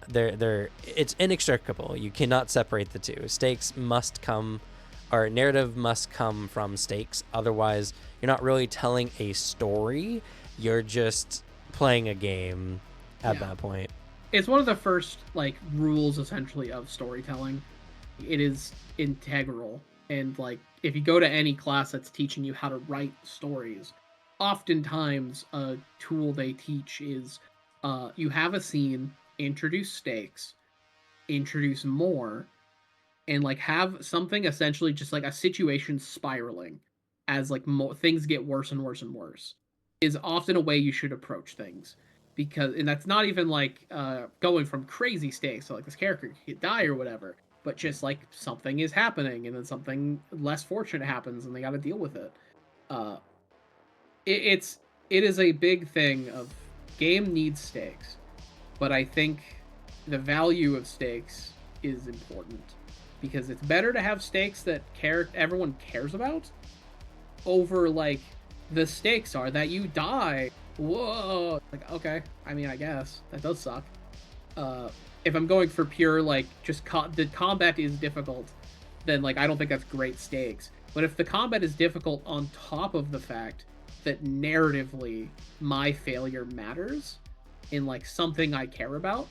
it's inextricable. You cannot separate the two. Stakes must come, or narrative must come from stakes. Otherwise, you're not really telling a story. You're just playing a game at that point. It's one of the first like rules essentially of storytelling. It is integral, and like if you go to any class that's teaching you how to write stories, oftentimes a tool they teach is you have a scene, introduce stakes, introduce more, and like have something essentially just like a situation spiraling as like things get worse and worse and worse is often a way you should approach things. And that's not even like going from crazy stakes, so like this character could die or whatever, but just like something is happening and then something less fortunate happens and they got to deal with it. It is a big thing of game needs stakes, but I think the value of stakes is important because it's better to have stakes that everyone cares about over like the stakes are that you die. Whoa, like okay, I mean I guess that does suck. If I'm going for pure like just the combat is difficult, then like I don't think that's great stakes. But if the combat is difficult on top of the fact that narratively my failure matters in like something I care about,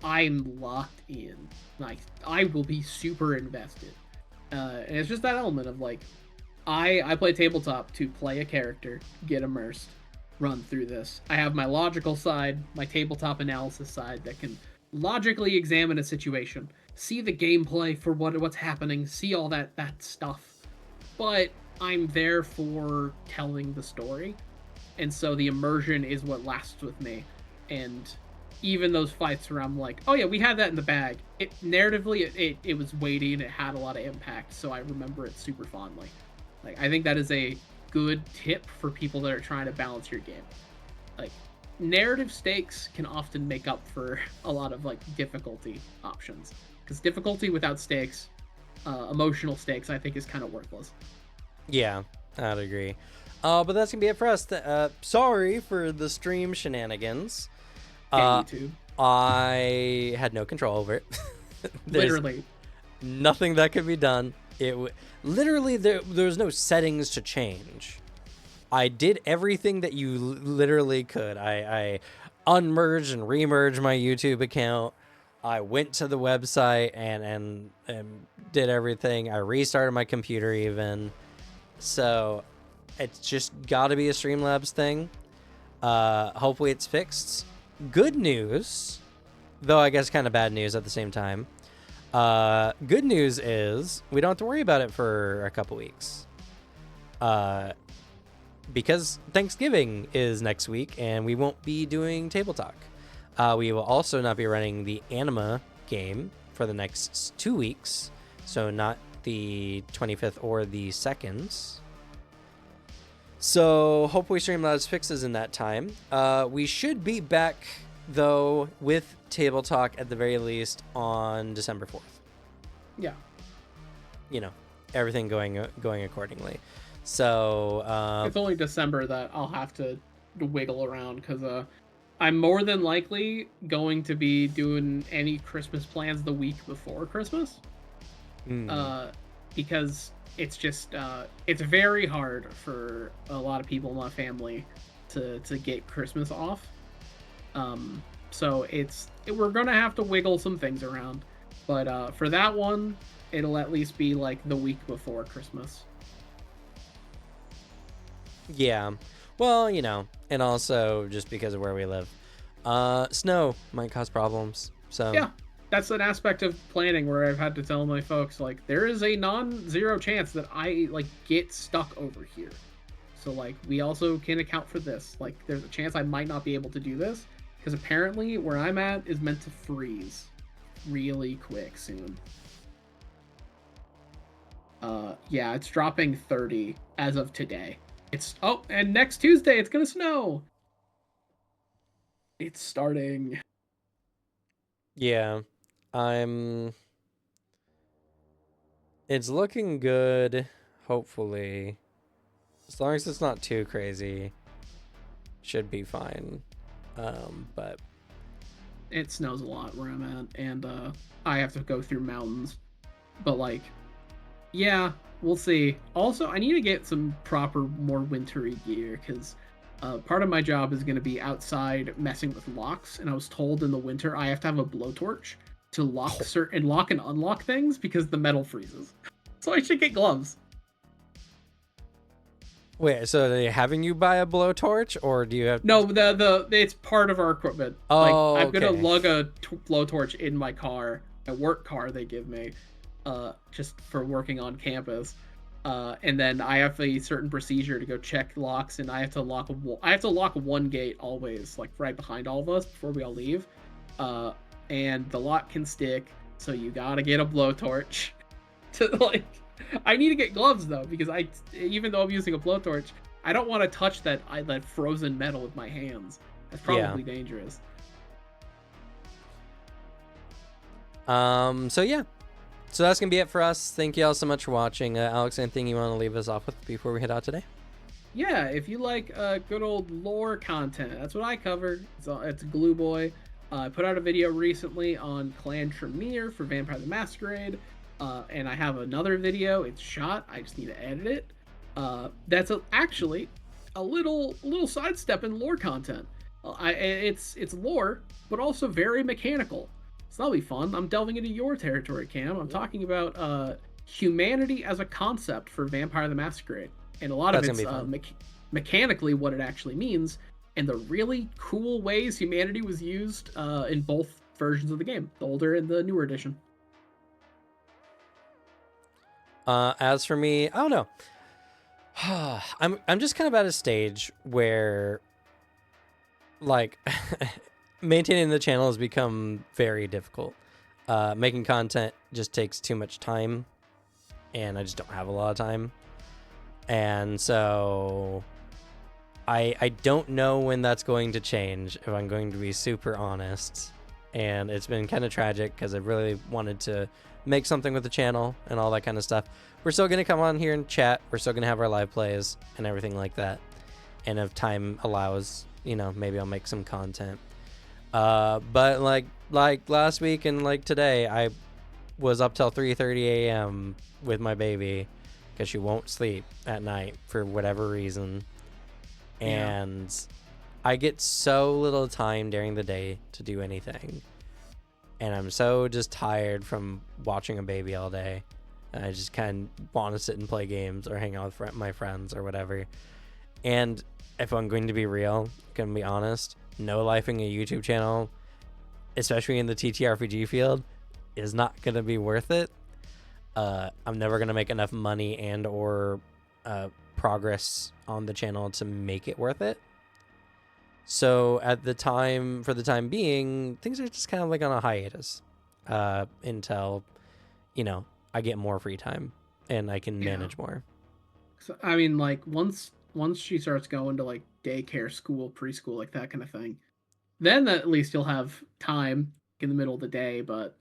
I'm locked in. Like I will be super invested. And it's just that element of like I play tabletop to play a character, get immersed, run through this. I have my logical side, my tabletop analysis side that can logically examine a situation, see the gameplay for what's happening, see all that stuff. But I'm there for telling the story, and so the immersion is what lasts with me. And even those fights where I'm like, oh yeah, we had that in the bag, narratively it was weighty and it had a lot of impact, so I remember it super fondly. Like I think that is a good tip for people that are trying to balance your game. Like narrative stakes can often make up for a lot of like difficulty options, because difficulty without stakes, emotional stakes, I think is kind of worthless. Yeah, I'd agree. But that's gonna be it for us. Sorry for the stream shenanigans. YouTube. I had no control over it. There's Literally. nothing that could be done. Literally there's no settings to change. I did everything that you literally could. I unmerged and remerged my YouTube account. I went to the website and did everything. I restarted my computer even. So it's just got to be a Streamlabs thing. Hopefully it's fixed. Good news, though I guess kind of bad news at the same time. Good news is we don't have to worry about it for a couple weeks. Because Thanksgiving is next week and we won't be doing Table Talk. We will also not be running the anima game for the next 2 weeks. So not the 25th or the 2nd. So hopefully Streamlabs fixes in that time. We should be back, though, with Table Talk at the very least on December 4th. Yeah. You know, everything going accordingly. So it's only December that I'll have to wiggle around, because I'm more than likely going to be doing any Christmas plans the week before Christmas. Because it's just it's very hard for a lot of people in my family to get Christmas off. So we're gonna have to wiggle some things around, but for that one, it'll at least be like the week before Christmas. Yeah, well, you know, and also just because of where we live, snow might cause problems. So yeah, that's an aspect of planning where I've had to tell my folks, like, there is a non-zero chance that I like get stuck over here. So like we also can account for this. Like there's a chance I might not be able to do this because apparently where I'm at is meant to freeze really quick soon. Yeah, it's dropping 30 as of today. And next Tuesday it's gonna snow. It's starting. Yeah, it's looking good, hopefully. As long as it's not too crazy, should be fine. But it snows a lot where I'm at, and I have to go through mountains. But like, yeah, we'll see. Also, I need to get some proper, more wintry gear, because part of my job is going to be outside messing with locks, and I was told in the winter I have to have a blowtorch to lock and unlock things because the metal freezes. So I should get gloves. wait, so are they having you buy a blowtorch, or do you have? No, it's part of our equipment. Oh, like, I'm gonna okay. lug a blowtorch in my car, a work car they give me, just for working on campus. And then I have a certain procedure to go check locks, and I have to lock one gate always, like right behind all of us before we all leave. And the lock can stick, so you gotta get a blowtorch. To like, I need to get gloves though, because even though I'm using a blowtorch, I don't want to touch that frozen metal with my hands. That's probably dangerous. So yeah. So that's going to be it for us. Thank you all so much for watching. Alex, anything you want to leave us off with before we head out today? Yeah, if you like good old lore content, that's what I cover. It's Glue Boy. I put out a video recently on Clan Tremere for Vampire the Masquerade. And I have another video. It's shot. I just need to edit it. That's actually a little sidestep in lore content. It's lore, but also very mechanical. So that'll be fun. I'm delving into your territory, Cam. I'm talking about humanity as a concept for Vampire the Masquerade. And a lot of it's mechanically what it actually means, and the really cool ways humanity was used in both versions of the game, the older and the newer edition. As for me, I don't know. I'm just kind of at a stage where, like, maintaining the channel has become very difficult. Making content just takes too much time, and I just don't have a lot of time. And so I don't know when that's going to change, if I'm going to be super honest. And it's been kind of tragic because I really wanted to make something with the channel and all that kind of stuff. We're still going to come on here and chat. We're still going to have our live plays and everything like that. And if time allows, you know, maybe I'll make some content. But like last week and like today, I was up till 3:30 a.m. with my baby because she won't sleep at night for whatever reason. And I get so little time during the day to do anything. And I'm so just tired from watching a baby all day. And I just kind of want to sit and play games or hang out with my friends or whatever. And if I'm going to be real, going to be honest, no lifing a YouTube channel, especially in the TTRPG field, is not going to be worth it. I'm never going to make enough money and or progress on the channel to make it worth it. So for the time being, things are just kind of like on a hiatus until, you know, I get more free time and I can manage more. So, I mean, like once she starts going to like daycare, school, preschool, like that kind of thing, then at least you'll have time in the middle of the day. But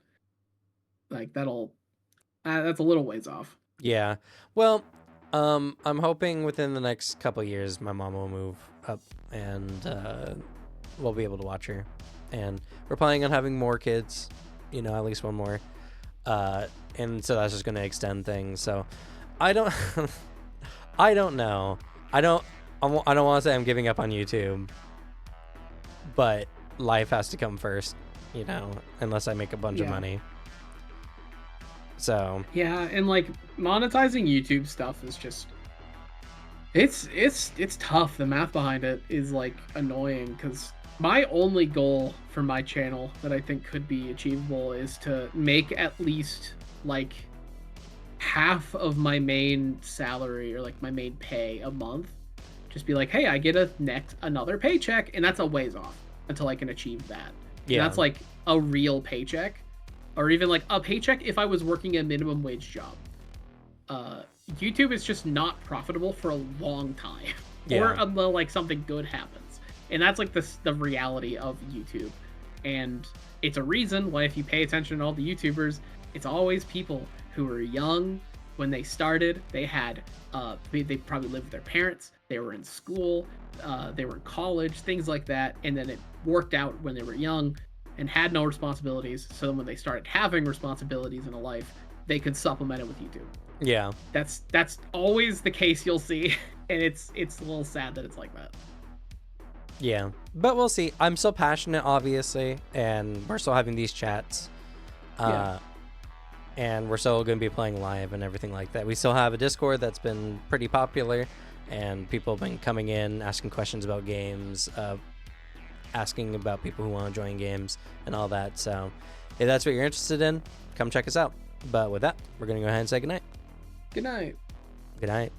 like that's a little ways off. Yeah. Well, I'm hoping within the next couple of years my mom will move up and we'll be able to watch her. And we're planning on having more kids, you know, at least one more. And so that's just going to extend things. So I don't I don't know. I don't want to say I'm giving up on YouTube, but life has to come first, you know, unless I make a bunch of money. So yeah, and like monetizing YouTube stuff is just it's tough. The math behind it is like annoying because my only goal for my channel that I think could be achievable is to make at least like half of my main salary or like my main pay a month. Just be like, hey, I get another paycheck, and that's a ways off until I can achieve that. Yeah, and that's like a real paycheck. Or even like a paycheck if I was working a minimum wage job. YouTube is just not profitable for a long time. Or until like something good happens. And that's like the reality of YouTube. And it's a reason why if you pay attention to all the YouTubers, it's always people who were young when they started. They had they probably lived with their parents, they were in school, they were in college, things like that, and then it worked out when they were young and had no responsibilities, so then when they started having responsibilities in a life, they could supplement it with YouTube. Yeah. That's always the case you'll see, and it's a little sad that it's like that. Yeah, but we'll see. I'm still passionate, obviously, and we're still having these chats. And we're still going to be playing live and everything like that. We still have a Discord that's been pretty popular, and people have been coming in, asking questions about games, asking about people who want to join games and all that. So if that's what you're interested in, come check us out. But with that, we're going to go ahead and say goodnight. Good night. Good night.